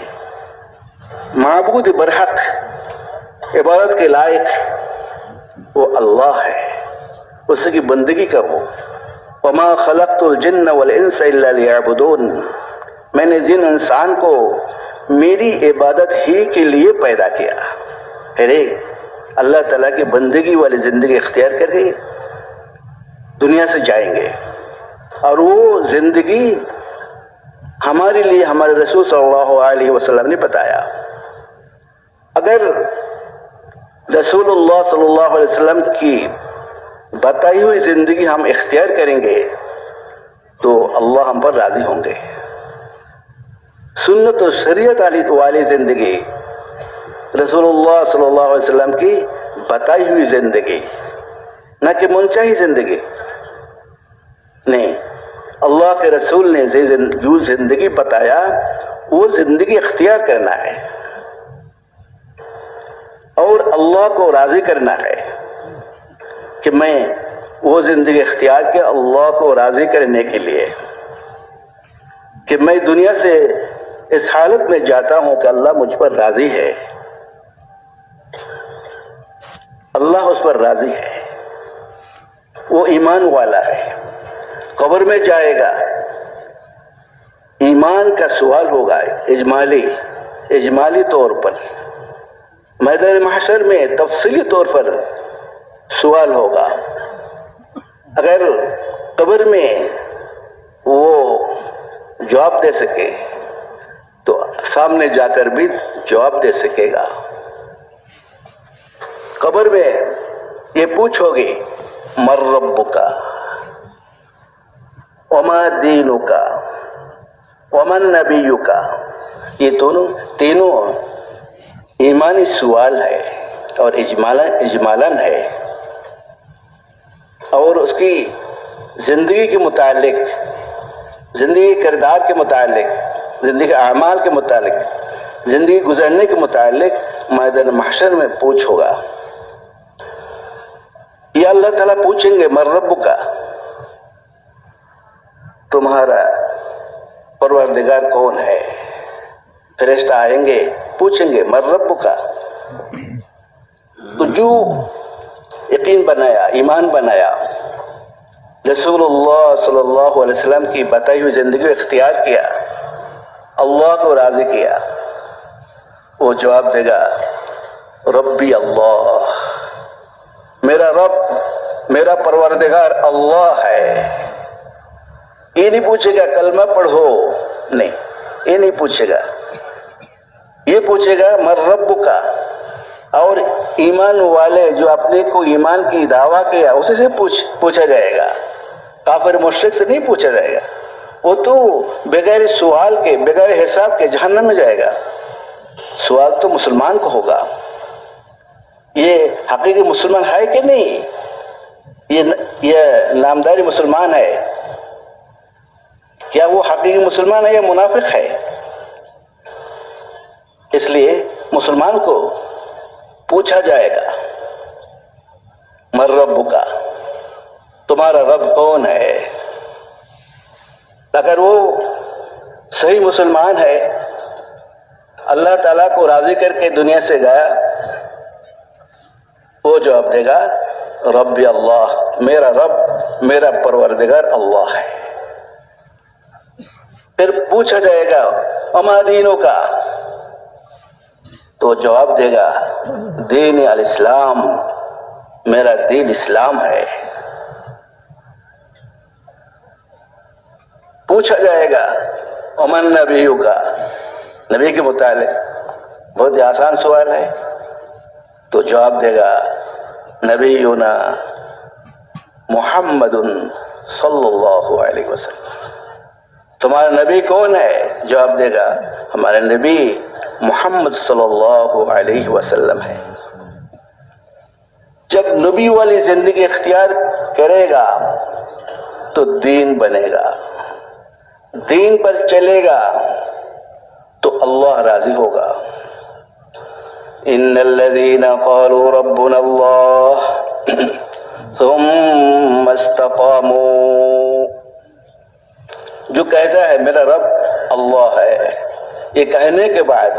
معبود برحق عبادت کے لائق وہ اللہ ہے، اس کی بندگی کرو. وما خلقت الجن والانس الا لیعبدون، میں نے جن انسان کو میری عبادت ہی کے لیے پیدا کیا. ہر ایک اللہ تعالیٰ کی بندگی والی زندگی اختیار کر کے دنیا سے جائیں گے، اور وہ زندگی ہمارے لیے ہمارے رسول صلی اللہ علیہ وسلم نے بتایا. اگر رسول اللہ صلی اللہ علیہ وسلم کی بتائی ہوئی زندگی ہم اختیار کریں گے تو اللہ ہم پر راضی ہوں گے. سنت و شریعت والی زندگی، رسول اللہ صلی اللہ علیہ وسلم کی بتائی ہوئی زندگی، نہ کہ منچاہی زندگی. نہیں، اللہ کے رسول نے جو زندگی بتایا وہ زندگی اختیار کرنا ہے اور اللہ کو راضی کرنا ہے کہ میں وہ زندگی اختیار کیا اللہ کو راضی کرنے کے لیے، کہ میں دنیا سے اس حالت میں جاتا ہوں کہ اللہ مجھ پر راضی ہے، اللہ اس پر راضی ہے، وہ ایمان والا ہے. قبر میں جائے گا، ایمان کا سوال ہوگا اجمالی طور پر. میدان محشر میں تفصیلی طور پر سوال ہوگا. اگر قبر میں وہ جواب دے سکے تو سامنے جا کر بھی جواب دے سکے گا. قبر میں یہ پوچھو گے من ربک وما دینک ومن نبیک، یہ تینوں ایمانی سوال ہے اور اجمالاً ہے، اور اس کی زندگی کے متعلق، زندگی کردار کے متعلق، زندگی اعمال کے متعلق، زندگی گزرنے کے متعلق میدان محشر میں پوچھ ہوگا. یا اللہ تعالیٰ پوچھیں گے من ربک، تمہارا پروردگار کون ہے؟ فرشتہ آئیں گے پوچھیں گے من ربک. تو جو یقین بنایا، ایمان بنایا، رسول اللہ صلی اللہ علیہ وسلم کی بتائی ہوئی زندگی اختیار کیا، اللہ کو راضی کیا، وہ جواب دے گا ربی اللہ، میرا رب، میرا پروردگار اللہ ہے. یہ نہیں پوچھے گا کلمہ پڑھو، نہیں، یہ نہیں پوچھے گا. یہ پوچھے گا من ربک، اور ایمان والے جو اپنے کو ایمان کی دعویٰ کیا اسے سے پوچھا جائے گا، کافر مشرک سے نہیں پوچھا جائے گا، وہ تو بغیر سوال کے بغیر حساب کے جہنم میں جائے گا۔ سوال تو مسلمان کو ہوگا، یہ حقیقی مسلمان ہے کہ نہیں، یہ نامداری مسلمان ہے، کیا وہ حقیقی مسلمان ہے یا منافق ہے؟ اس لیے مسلمان کو پوچھا جائے گا، من ربک، تمہارا رب کون ہے؟ اگر وہ صحیح مسلمان ہے، اللہ تعالیٰ کو راضی کر کے دنیا سے گیا، وہ جواب دے گا ربی اللہ، میرا رب میرا پروردگار اللہ ہے۔ پھر پوچھا جائے گا وما دینوں کا، تو جواب دے گا دین الاسلام، میرا دین اسلام ہے۔ پوچھا جائے گا ومن نبیوں کا، نبی کے متعلق بہت ہی آسان سوال ہے، تو جواب دے گا نبینا محمد صلی اللہ علیہ وسلم۔ تمہارا نبی کون ہے؟ جواب دے گا ہمارے نبی محمد صلی اللہ علیہ وسلم ہے۔ جب نبی والی زندگی اختیار کرے گا تو دین بنے گا، دین پر چلے گا تو اللہ راضی ہوگا۔ ان الذين قالوا ربنا الله ثم استقاموا، جو کہتا ہے میرا رب اللہ ہے، یہ کہنے کے بعد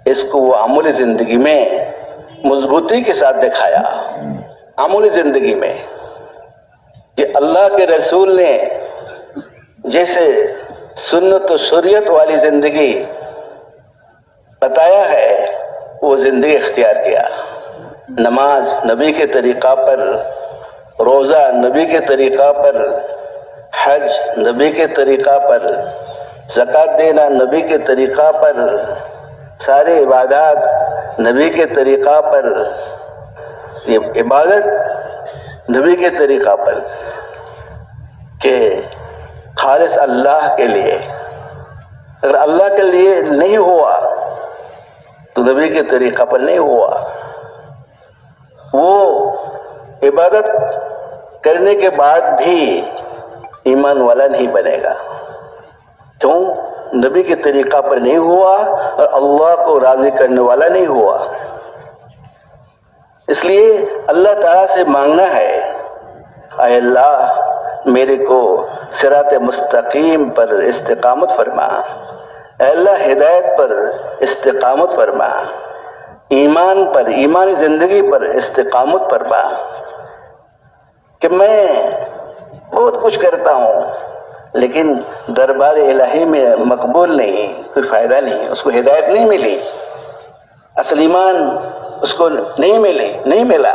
اس کو وہ عملی زندگی میں مضبوطی کے ساتھ دکھایا، عملی زندگی میں یہ اللہ کے رسول نے جیسے سنت و شریعت والی زندگی بتایا ہے وہ زندگی اختیار کیا۔ نماز نبی کے طریقہ پر، روزہ نبی کے طریقہ پر، حج نبی کے طریقہ پر، زکوٰۃ دینا نبی کے طریقہ پر، سارے عبادات نبی کے طریقہ پر، یہ عبادت نبی کے طریقہ پر کہ خالص اللہ کے لیے۔ اگر اللہ کے لیے نہیں ہوا تو نبی کے طریقہ پر نہیں ہوا۔ وہ عبادت کرنے کے بعد بھی ایمان والا نہیں بنے گا، کیوں؟ نبی کے طریقہ پر نہیں ہوا اور اللہ کو راضی کرنے والا نہیں ہوا۔ اس لیے اللہ تعالیٰ سے مانگنا ہے اے اللہ میرے کو صراط مستقیم پر استقامت فرما، اے اللہ ہدایت پر استقامت فرما، ایمان پر، ایمانی زندگی پر استقامت فرما۔ کہ میں بہت کچھ کرتا ہوں لیکن دربار الہی میں مقبول نہیں، کوئی فائدہ نہیں، اس کو ہدایت نہیں ملی، اصل ایمان اس کو نہیں ملا،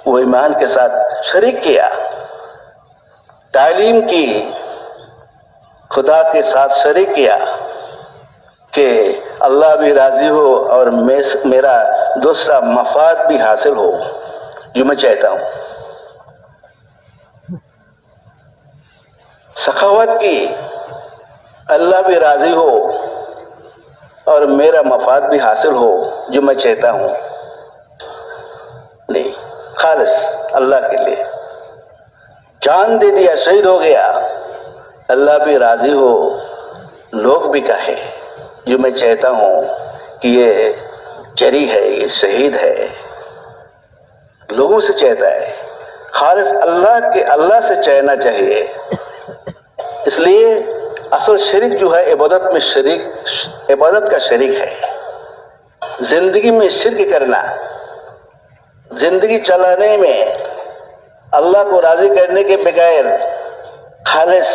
وہ ایمان کے ساتھ شریک کیا، تعلیم کی، خدا کے ساتھ شریک کیا کہ اللہ بھی راضی ہو اور میرا دوسرا مفاد بھی حاصل ہو جو میں چاہتا ہوں۔ سخاوت کی، اللہ بھی راضی ہو اور میرا مفاد بھی حاصل ہو جو میں چاہتا ہوں، نہیں، خالص اللہ کے لیے جان دے دیا، شہید ہو گیا، اللہ بھی راضی ہو، لوگ بھی کہے جو میں چاہتا ہوں کہ یہ جری ہے، یہ شہید ہے، لوگوں سے چاہتا ہے، خالص اللہ سے چاہنا چاہیے۔ اس لیے اصل شریک جو ہے عبادت میں عبادت کا شریک ہے۔ زندگی میں شرک کرنا، زندگی چلانے میں اللہ کو راضی کرنے کے بغیر خالص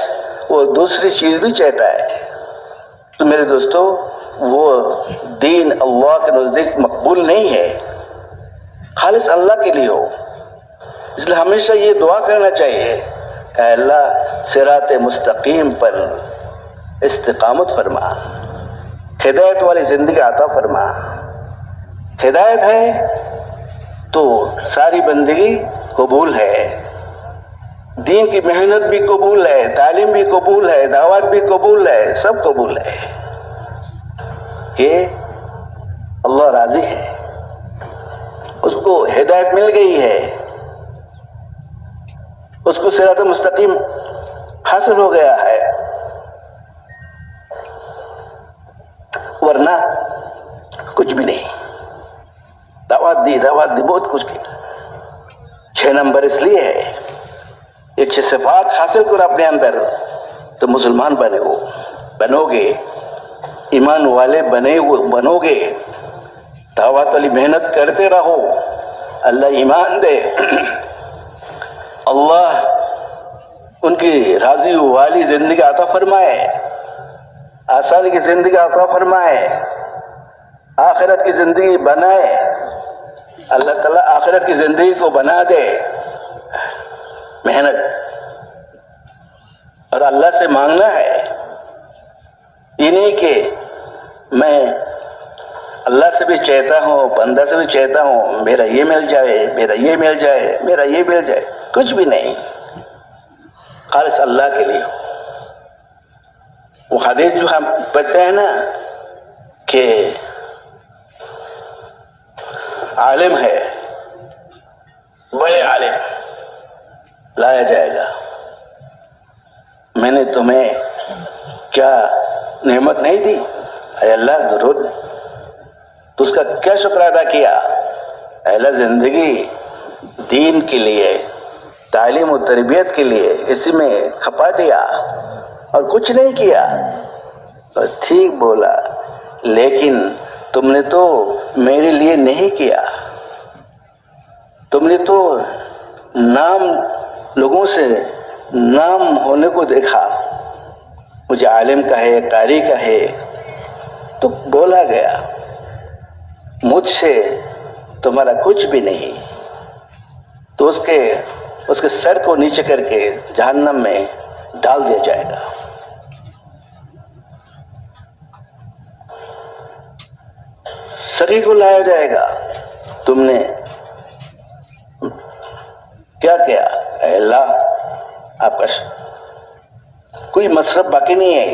وہ دوسری چیز بھی چاہتا ہے، تو میرے دوستو وہ دین اللہ کے نزدیک مقبول نہیں ہے، خالص اللہ کے لیے ہو۔ اس لیے ہمیشہ یہ دعا کرنا چاہیے اے اللہ صراط مستقیم پر استقامت فرما، ہدایت والی زندگی عطا فرما، ہدایت ہے تو ساری بندگی قبول ہے، دین کی محنت بھی قبول ہے، تعلیم بھی قبول ہے، دعوت بھی قبول ہے، سب قبول ہے کہ اللہ راضی ہے، اس کو ہدایت مل گئی ہے، اس کو صراط مستقیم حاصل ہو گیا ہے، ورنہ کچھ بھی نہیں۔ دعوت دی بہت کچھ کی، 6 نمبر اس لیے ہے یہ 6 صفات حاصل کرو اپنے اندر تو مسلمان بنو گے، ایمان والے بنو گے، دعوت والی محنت کرتے رہو، اللہ ایمان دے، اللہ ان کی راضی والی زندگی عطا فرمائے، آسانی کی زندگی عطا فرمائے، آخرت کی زندگی بنائے، اللہ تعالیٰ آخرت کی زندگی کو بنا دے۔ محنت اور اللہ سے مانگنا ہے، یہ نہیں کہ میں اللہ سے بھی چاہتا ہوں، بندہ سے بھی چاہتا ہوں میرا یہ مل جائے، میرا یہ مل جائے، میرا یہ مل جائے، کچھ بھی نہیں، خالص اللہ کے لیے۔ وہ حدیث جو ہم پڑھتے ہیں نا کہ عالم ہے، بڑے عالم لایا جائے گا، میں نے تمہیں کیا نعمت نہیں دی؟ اے اللہ ضرور، تو اس کا کیا شکر ادا کیا؟ اے اللہ زندگی دین کے لیے، تعلیم و تربیت کے لیے اسی میں کھپا دیا اور کچھ نہیں کیا۔ اور ٹھیک بولا، لیکن تم نے تو میرے لیے نہیں کیا، تم نے تو نام لوگوں سے نام ہونے کو دیکھا، مجھے عالم کا ہے، قاری کا ہے، تو بولا گیا مجھ سے تمہارا کچھ بھی نہیں، تو اس کے سر کو نیچے کر کے جہنم میں ڈال دیا جائے گا۔ سخی کو لایا جائے گا، تم نے کیا کیا؟ اے اللہ آپ کا کوئی مصرف باقی نہیں ہے،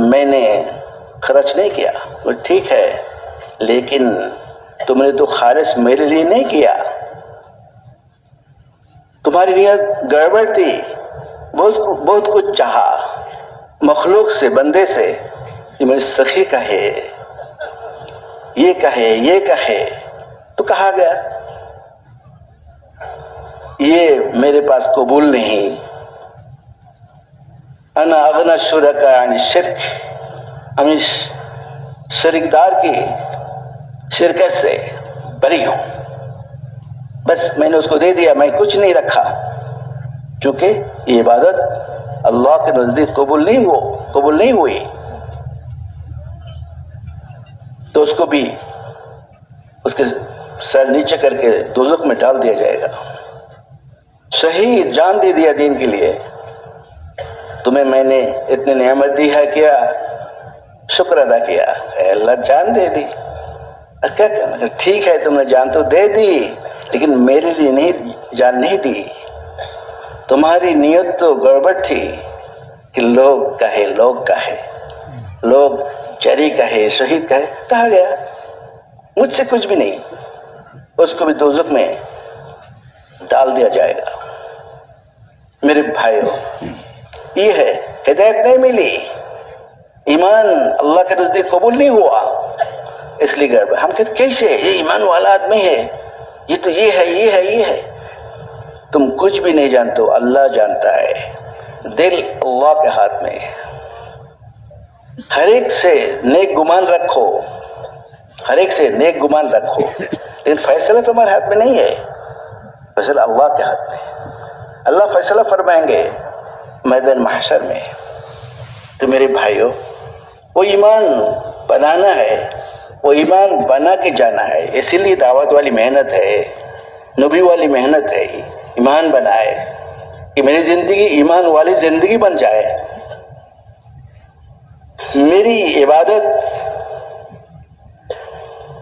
میں نے خرچ نہیں کیا، وہ ٹھیک ہے، لیکن تم نے تو خالص میرے لیے نہیں کیا، تمہاری نیت گڑبڑ تھی، بہت کچھ چاہا مخلوق سے، بندے سے، یہ میرے سخی کا ہے، یہ کہے تو کہا گیا یہ میرے پاس قبول نہیں۔ انا اغنى الشركاء عن الشرك، ہم اس شریک دار کی شرکت سے بری ہوں، بس میں نے اس کو دے دیا، میں کچھ نہیں رکھا، چونکہ یہ عبادت اللہ کے نزدیک قبول نہیں ہوئی، تو اس کو بھی اس کے سر نیچے کر کے دوزخ میں ڈال دیا جائے گا۔ شہید جان دے دیا دین کے لیے، تمہیں میں نے اتنی نعمت دی ہے، کیا شکر ادا کیا؟ اے اللہ جان دے دی، کیا کرنا؟ ٹھیک ہے تم نے جان تو دے دی، لیکن میرے لیے نہیں، جان نہیں دی، تمہاری نیت تو گڑبڑ تھی کہ لوگ کہے، لوگ جری کہے، شہید کہے، کہا گیا مجھ سے کچھ بھی نہیں، اس کو بھی دوزخ میں ڈال دیا جائے گا۔ میرے بھائیو، یہ ہے ہدایت نہیں ملی، ایمان اللہ کے نزدیک قبول نہیں ہوا، اس لیے گڑبڑ۔ ہم کہتے کیسے یہ ایمان والا آدمی ہے، یہ تو یہ ہے، تم کچھ بھی نہیں جانتے ہو، اللہ جانتا ہے، دل اللہ کے ہاتھ میں ہے۔ ہر ایک سے نیک گمان رکھو، لیکن فیصلہ تمہارے ہاتھ میں نہیں ہے، فیصلہ اللہ کے ہاتھ میں ہے۔ اللہ فیصلہ فرمائیں گے میدان محشر میں۔ تو میرے بھائیوں، وہ ایمان بنانا ہے، وہ ایمان بنا کے جانا ہے، اسی لیے دعوت والی محنت ہے، نبی والی محنت ہے، ایمان بنائے کہ میری زندگی ایمان والی زندگی بن جائے، میری عبادت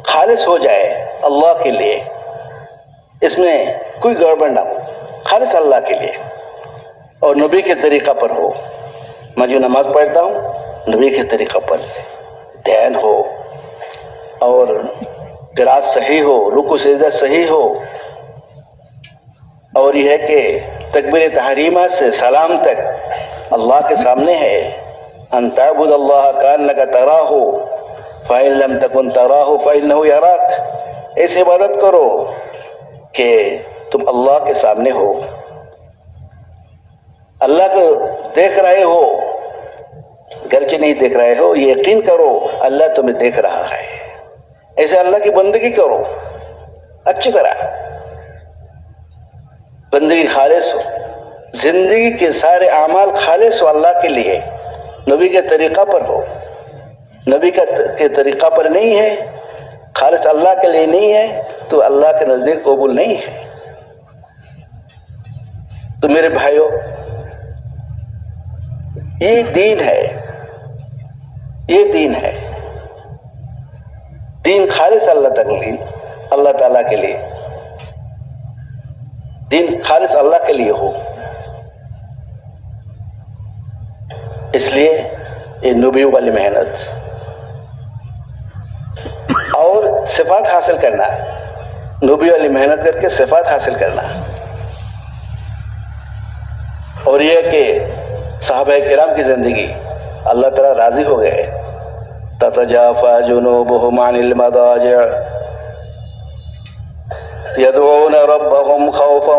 خالص ہو جائے اللہ کے لیے، اس میں کوئی گڑبڑ نہ ہو، خالص اللہ کے لیے اور نبی کے طریقہ پر ہو۔ میں جو نماز پڑھتا ہوں نبی کے طریقہ پر دھیان ہو اور قرات صحیح ہو، رکوع سجدہ صحیح ہو، اور یہ ہے کہ تکبیر تحریمہ سے سلام تک اللہ کے سامنے ہے۔ ان تعبد اللہ کانک تراہ فإن لم تکن تراہ فإنہ یراک، ایسی عبادت کرو کہ تم اللہ کے سامنے ہو، اللہ کو دیکھ رہے ہو، گرچہ نہیں دیکھ رہے ہو یقین کرو اللہ تمہیں دیکھ رہا ہے۔ ایسے اللہ کی بندگی کرو اچھی طرح، بندگی خالص ہو، زندگی کے سارے اعمال خالص ہو اللہ کے لیے، نبی کے طریقہ پر ہو۔ نبی کے طریقہ پر نہیں ہے، خالص اللہ کے لیے نہیں ہے تو اللہ کے نزدیک قبول نہیں ہے۔ تو میرے بھائیوں، یہ دین ہے، یہ دین ہے، دین خالص اللہ تعالیٰ کے لیے، دین خالص اللہ کے لیے ہو۔ اس لیے یہ نبیوں والی محنت اور صفات حاصل کرنا، نبی والی محنت کر کے صفات حاصل کرنا، اور یہ کہ صحابہ کرام کی زندگی اللہ تعالیٰ راضی ہو گئے۔ تتجافى جنوبهم عن المضاجع يدعون ربهم خوفا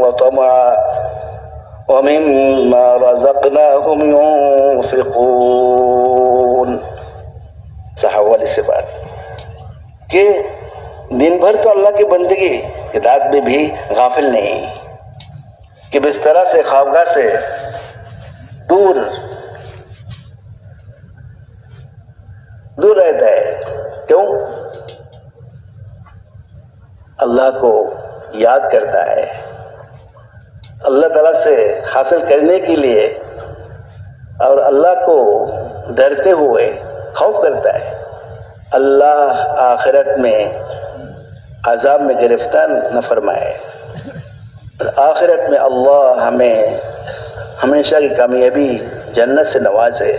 وطمعا ومما رزقناهم ينفقون۔ صحابہ والی صفات کہ دن بھر تو اللہ کی بندگی، رات میں بھی غافل نہیں، کہ بستر سے خوابگاہ سے دور رہتا ہے۔ کیوں؟ اللہ کو یاد کرتا ہے، اللہ تعالیٰ سے حاصل کرنے کے لیے، اور اللہ کو ڈرتے ہوئے خوف کرتا ہے اللہ آخرت میں عذاب میں گرفتار نہ فرمائے، آخرت میں اللہ ہمیں ہمیشہ کی کامیابی جنت سے نوازے۔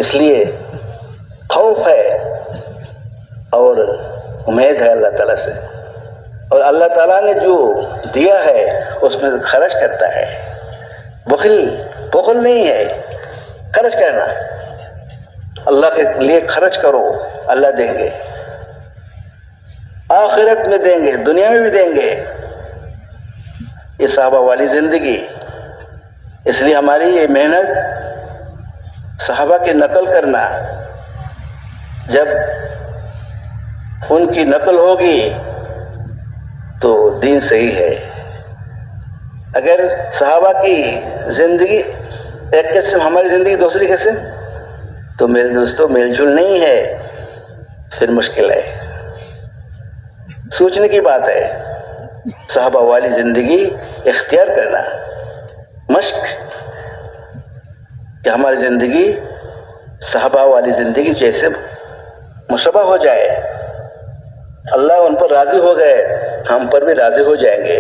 اس لیے خوف ہے اور امید ہے اللہ تعالیٰ سے، اور اللہ تعالیٰ نے جو دیا ہے اس میں خرچ کرتا ہے، بخل نہیں ہے، خرچ کرنا، اللہ کے لیے خرچ کرو، اللہ دیں گے، آخرت میں دیں گے، دنیا میں بھی دیں گے۔ یہ صحابہ والی زندگی، اس لیے ہماری یہ محنت صحابہ کی نقل کرنا، جب ان کی نقل ہوگی تو دین صحیح ہے۔ اگر صحابہ کی زندگی ایک قسم، ہماری زندگی دوسری قسم، تو میرے دوستوں میل جل نہیں ہے، پھر مشکل ہے، سوچنے کی بات ہے۔ صحابہ والی زندگی اختیار کرنا، مشق کہ ہماری زندگی صحابہ والی زندگی جیسے مشابہ ہو جائے، اللہ ان پر راضی ہو گئے، ہم پر بھی راضی ہو جائیں گے،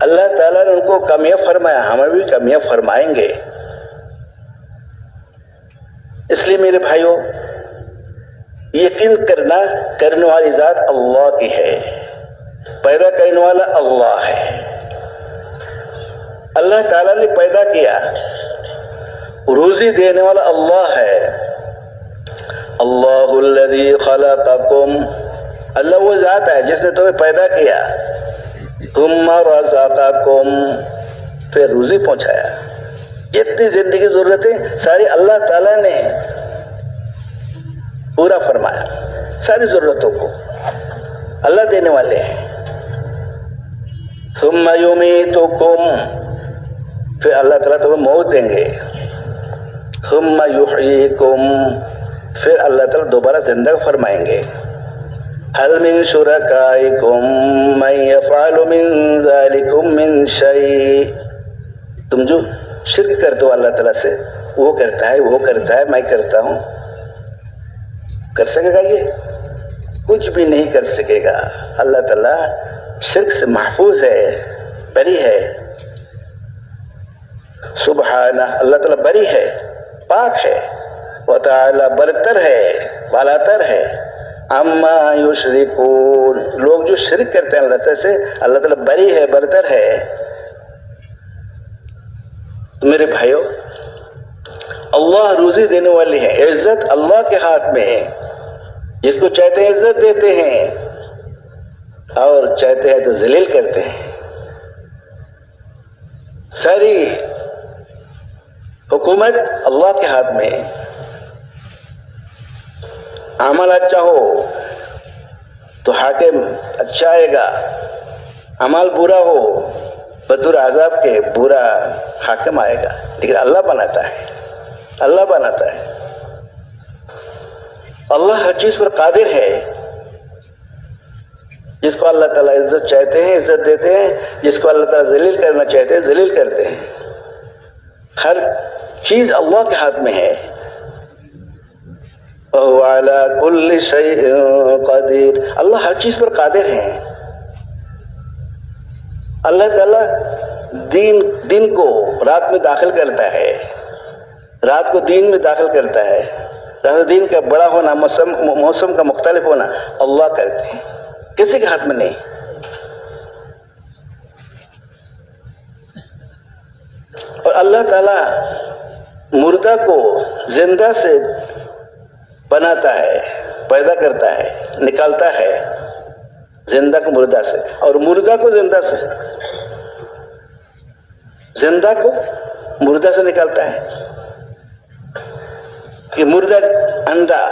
اللہ تعالیٰ نے ان کو کامیاب فرمایا، ہمیں بھی کامیاب فرمائیں گے۔ اس لیے میرے بھائیوں، یقین کرنا کرنے والی ذات اللہ کی ہے، پیدا کرنے والا اللہ ہے، اللہ تعالیٰ نے پیدا کیا، روزی دینے والا اللہ ہے۔ اللہ الذی خلقکم، اللہ وہ ذات ہے جس نے تمہیں پیدا کیا، ثم رزقکم، پھر روزی پہنچایا۔ جتنی زندگی ضرورتیں ساری اللہ تعالیٰ نے پورا فرمایا، ساری ضرورتوں کو اللہ دینے والے ہیں۔ ثم یمیتکم، پھر اللہ تعالیٰ تمہیں موت دیں گے۔ ثم یحییکم، پھر اللہ تعالیٰ دوبارہ زندہ فرمائیں گے۔ هل من شرکائکم من یفعل من ذالکم من شیء، تم جو شرک کرتے ہو اللہ تعالیٰ سے، وہ کرتا ہے، میں کرتا ہوں، کر سکے گا یہ؟ کچھ بھی نہیں کر سکے گا. اللہ تعالیٰ شرک سے محفوظ ہے، بری ہے. سبحانہ، اللہ تعالیٰ بری ہے، پاک ہے. وتعالی برتر ہے، بالاتر ہے. اما یشرکون، لوگ جو شرک کرتے ہیں اللہ تعالیٰ سے، اللہ تعالیٰ بری ہے، برتر ہے. تو میرے بھائیو، اللہ روزی دینے والے ہیں. عزت اللہ کے ہاتھ میں ہے. جس کو چاہتے ہیں عزت دیتے ہیں اور چاہتے ہیں تو ذلیل کرتے ہیں. ساری حکومت اللہ کے ہاتھ میں ہے. عمل اچھا ہو تو حاکم اچھا آئے گا، عمل برا ہو بدر عذاب کے برا حاکم آئے گا. لیکن اللہ بناتا ہے، اللہ بناتا ہے. اللہ ہر چیز پر قادر ہے. جس کو اللہ تعالیٰ عزت چاہتے ہیں عزت دیتے ہیں، جس کو اللہ تعالیٰ ذلیل کرنا چاہتے ہیں ذلیل کرتے ہیں. ہر چیز اللہ کے ہاتھ میں ہے. وَهُوَ عَلَى كُلِّ شَيْءٍ قَدِيرٌ، اللہ ہر چیز پر قادر ہے. اللہ تعالیٰ دن کو رات میں داخل کرتا ہے، رات کو دین میں داخل کرتا ہے. دین کا بڑا ہونا، موسم کا مختلف ہونا اللہ کرتے ہیں، کسی کے ہاتھ میں نہیں. اور اللہ تعالیٰ مردہ کو زندہ سے بناتا ہے، پیدا کرتا ہے، نکالتا ہے زندہ کو مردہ سے، اور مردہ کو زندہ سے، زندہ کو مردہ سے نکالتا ہے. کہ مردہ انڈا،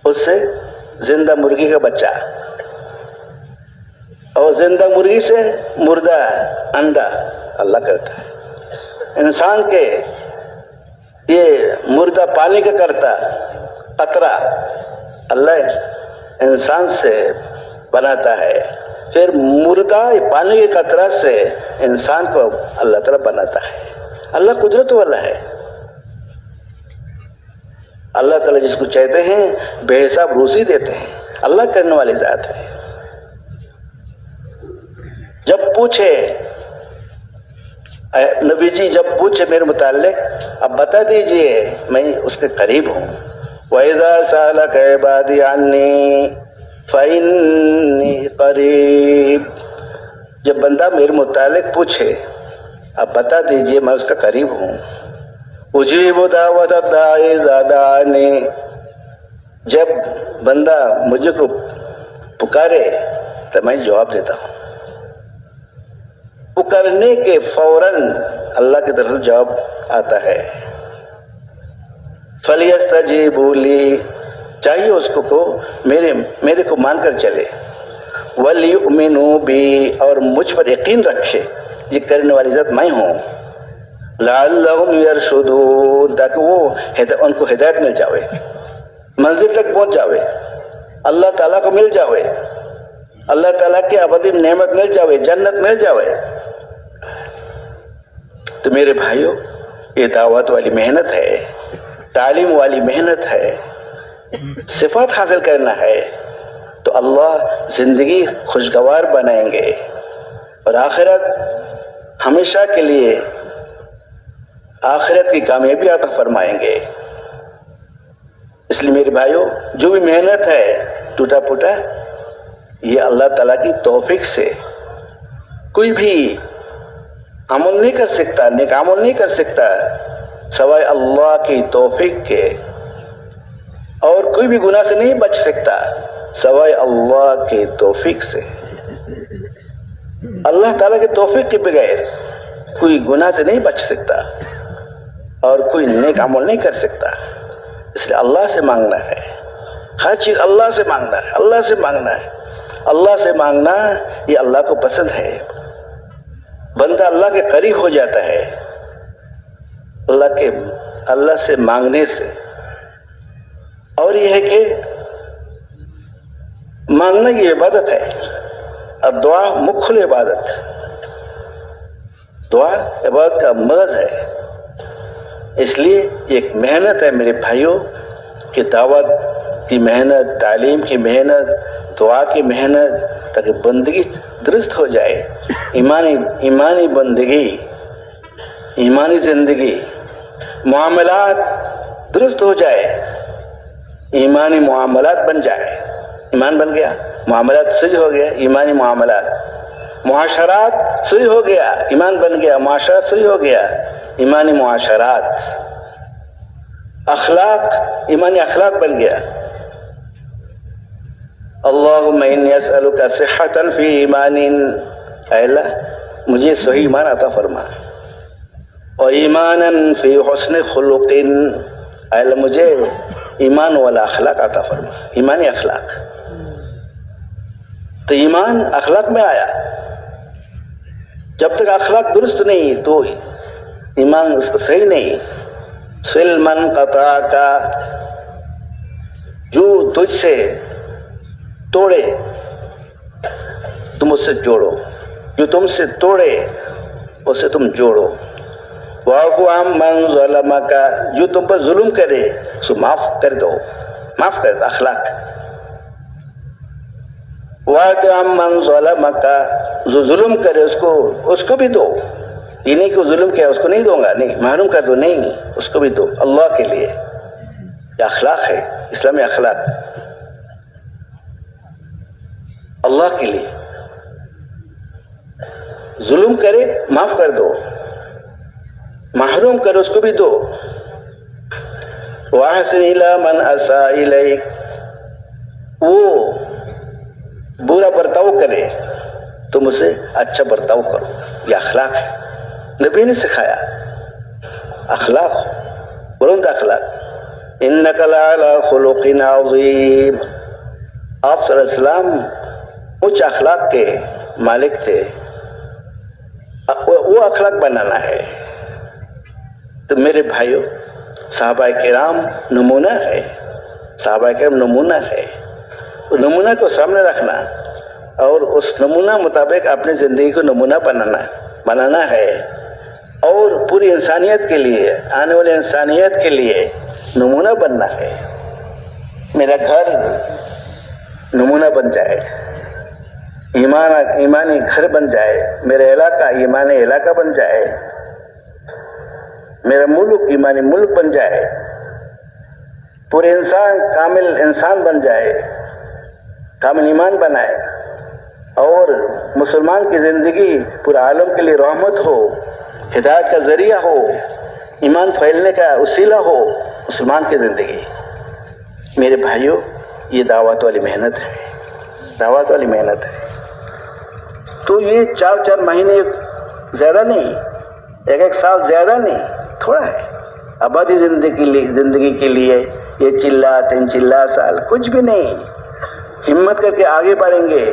اس سے زندہ مرغی کا بچہ، اور زندہ مرغی سے مردہ انڈا اللہ کرتا ہے. انسان کے یہ مردہ پانی کا کرتا قطرہ اللہ انسان سے بناتا ہے. پھر مردہ پانی کے قطرہ سے انسان کو اللہ تعالیٰ بناتا ہے. اللہ قدرت والا ہے. اللہ تعالیٰ جس کو چاہتے ہیں بے حساب روزی دیتے ہیں. اللہ کرنے والی ذات ہے. جب پوچھے نبی جی، جب پوچھے میرے متعلق، اب بتا دیجئے میں اس کے قریب ہوں. وَإِذَا سَأَلَكَ عِبَادِي عَنِّي فَإِنِّي قَرِيب، جب بندہ میرے متعلق پوچھے اب بتا دیجئے میں اس کا قریب ہوں. اجیب دعوت الداعی اذا دعانی، جب بندہ مجھے کو پکارے تو میں جواب دیتا ہوں. پکارنے کے فوراً اللہ کی طرف سے جواب آتا ہے. فَلْيَسْتَجِيبُوا لِي، چاہیے اس کو میرے کو مان کر چلے. وَلْيُؤْمِنُوا بِي، اور مجھ پر یقین رکھے، یہ کرنے والی ذات میں ہوں. لَعَلَّهُمْ يَرْشُدُونَ، تاکہ وہ ان کو ہدایت مل جاوے، منزل تک پہنچ جاوے، اللہ تعالیٰ کو مل جاوے، اللہ تعالیٰ کی ابدی نعمت مل جاوے، جنت مل جاوے. تو میرے بھائیوں، یہ دعوت والی محنت ہے، تعلیم والی محنت ہے. صفات حاصل کرنا ہے تو اللہ زندگی خوشگوار بنائیں گے اور آخرت ہمیشہ کے لیے آخرت کی کامیابی عطا فرمائیں گے. اس لیے میرے بھائیوں، جو بھی محنت ہے ٹوٹا پھوٹا، یہ اللہ تعالیٰ کی توفیق سے. کوئی بھی عمل نہیں کر سکتا، نیک عمل نہیں کر سکتا سوائے اللہ کی توفیق کے، اور کوئی بھی گناہ سے نہیں بچ سکتا سوائے اللہ کی توفیق سے. اللہ تعالیٰ کی توفیق کے بغیر کوئی گناہ سے نہیں بچ سکتا اور کوئی نیک عمل نہیں کر سکتا. اس لیے اللہ سے مانگنا ہے، ہر چیز اللہ سے مانگنا ہے، اللہ سے مانگنا ہے. اللہ سے مانگنا یہ اللہ کو پسند ہے. بندہ اللہ کے قریب ہو جاتا ہے اللہ سے مانگنے سے. اور یہ ہے کہ مانگنا یہ عبادت ہے. الدعا مکھل عبادت، دعا عبادت کا مرض ہے. اس لیے ایک محنت ہے میرے بھائیوں کہ دعوت کی محنت، تعلیم کی محنت، دعا کی محنت، تاکہ بندگی درست ہو جائے، ایمانی بندگی، ایمانی زندگی، معاملات درست ہو جائے، ایمانی معاملات بن جائے۔ ایمان بن گیا، معاملات صحیح ہو گیا، ایمانی معاملات، معاشرات صحیح ہو گیا، ایمان بن گیا، معاشرات صحیح ہو گیا، ایمانی معاشرات، اخلاق، ایمانی اخلاق بن گیا۔ اللہم انی اسألک صحۃ فی ایمان، اے اللہ مجھے صحیح ایمان عطا فرما، اور ایمانا فی حسن خلق، اے اللہ مجھے ایمان والا اخلاق عطا فرما، ایمانی اخلاق۔ تو ایمان اخلاق میں آیا، جب تک اخلاق درست نہیں تو ایمان صحیح نہیں۔ سل من قطعک، جو تجھ سے توڑے تم اس سے جوڑو، جو تم سے توڑے اس سے تم جوڑو۔ واعف عمن ظلمک، جو تم پر ظلم کرے سو معاف کر دو، معاف کر دو، اخلاق۔ واعف عمن ظلمک، جو ظلم کرے اس کو بھی دو، یہ نہیں کہ ظلم کیا اس کو نہیں دوں گا، نہیں، محروم کر دو، نہیں، اس کو بھی دو، اللہ کے لیے۔ یہ اخلاق ہے، اسلامی اخلاق، اللہ کے لیے۔ ظلم کرے معاف کر دو، محروم کرے اس کو بھی دو۔ وَأَحْسِنْ إِلَىٰ مَنْ أَسَاءَ إِلَيْكَ، وہ برا برتاؤ کرے تم اسے اچھا برتاؤ کرو، یہ اخلاق ہے، نبی نے سکھایا، اخلاق، بلند اخلاق۔ اِنَّكَ لَعَلَىٰ خُلُقٍ عَظِيمٍ، آپ صلی اللہ علیہ وسلم اونچ اخلاق کے مالک تھے، وہ اخلاق بنانا ہے۔ تو میرے بھائیوں، صحابہ کرام نمونہ ہے، صحابہ کرام نمونہ ہے، نمونہ کو سامنے رکھنا اور اس نمونہ مطابق اپنی زندگی کو نمونہ بنانا ہے، اور پوری انسانیت کے لیے، آنے والی انسانیت کے لیے نمونہ بننا ہے۔ میرا گھر نمونہ بن جائے، ایمانی گھر بن جائے، میرا علاقہ ایمانی علاقہ بن جائے، میرا ملک ایمانی ملک بن جائے، پورے انسان کامل انسان بن جائے، کامل ایمان بنائے، اور مسلمان کی زندگی پورے عالم کے لیے رحمت ہو، ہدایت کا ذریعہ ہو، ایمان پھیلنے کا وسیلہ ہو مسلمان کی زندگی۔ میرے بھائیوں، یہ دعوت والی محنت ہے، دعوت والی محنت ہے۔ تو یہ 4 مہینے زیادہ نہیں، ایک سال زیادہ نہیں، تھوڑا ہے۔ آبادی زندگی کے لیے یہ چلہ 3 چلہ سال کچھ بھی نہیں، ہمت کر کے آگے بڑھیں گے،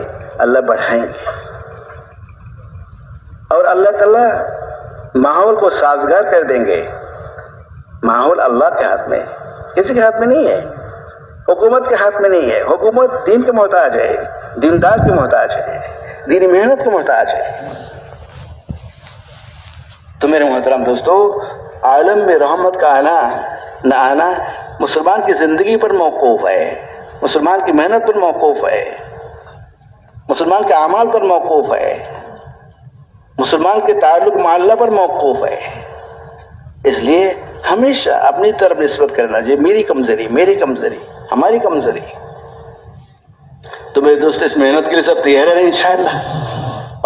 اللہ بڑھائیں گے، اور اللہ تعالیٰ ماحول کو سازگار کر دیں گے۔ ماحول اللہ کے ہاتھ میں، کسی کے ہاتھ میں نہیں ہے، حکومت کے ہاتھ میں نہیں ہے۔ حکومت دین کے محتاج ہے، دیندار کے محتاج ہے، دینی محنت کے محتاج ہے۔ تو میرے محترم دوستو، عالم میں رحمت کا آنا نہ آنا مسلمان کی زندگی پر موقوف ہے، مسلمان کی محنت پر موقوف ہے، مسلمان کے اعمال پر موقوف ہے، مسلمان کے تعلق مع اللہ پر موقوف ہے۔ اس لیے ہمیشہ اپنی طرف نسبت کرنا چاہیے، میری کمزوری، ہماری کمزوری۔ تو میرے دوست، اس محنت کے لیے سب تیار ہیں انشاءاللہ۔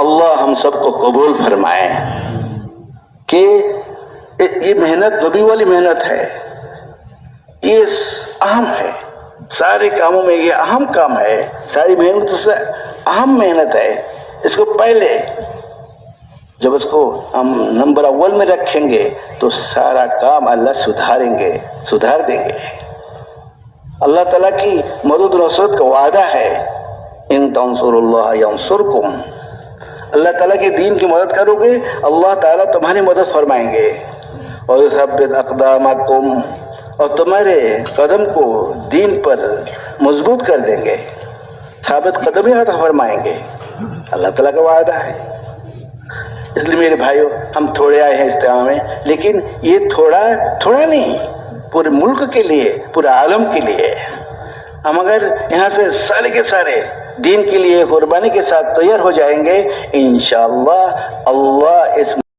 اللہ ہم سب کو قبول فرمائے کہ یہ محنت نبی والی محنت ہے، یہ اہم ہے، سارے کاموں میں یہ اہم کام ہے، ساری محنت سے اہم محنت ہے۔ اس کو پہلے جب اس کو ہم نمبر اول میں رکھیں گے تو سارا کام اللہ سدھار دیں گے۔ اللہ تعالیٰ کی مدد و نصرت کا وعدہ ہے، ان تنصروا اللہ ینصرکم، اللہ تعالیٰ کے دین کی مدد کرو گے، اللہ تعالیٰ تمہاری مدد فرمائیں گے، اور یثبت اقدامکم، اور تمہارے قدم کو دین پر مضبوط کر دیں گے، ثابت قدمی عطا فرمائیں گے، اللہ تعالیٰ کا وعدہ ہے۔ اس لیے میرے بھائیوں، ہم تھوڑے آئے ہیں اجتماع میں، لیکن یہ تھوڑا نہیں، پورے ملک کے لیے، پورے عالم کے لیے، ہم اگر یہاں سے سارے کے سارے دین کے لیے قربانی کے ساتھ تیار ہو جائیں گے، انشاءاللہ اللہ اس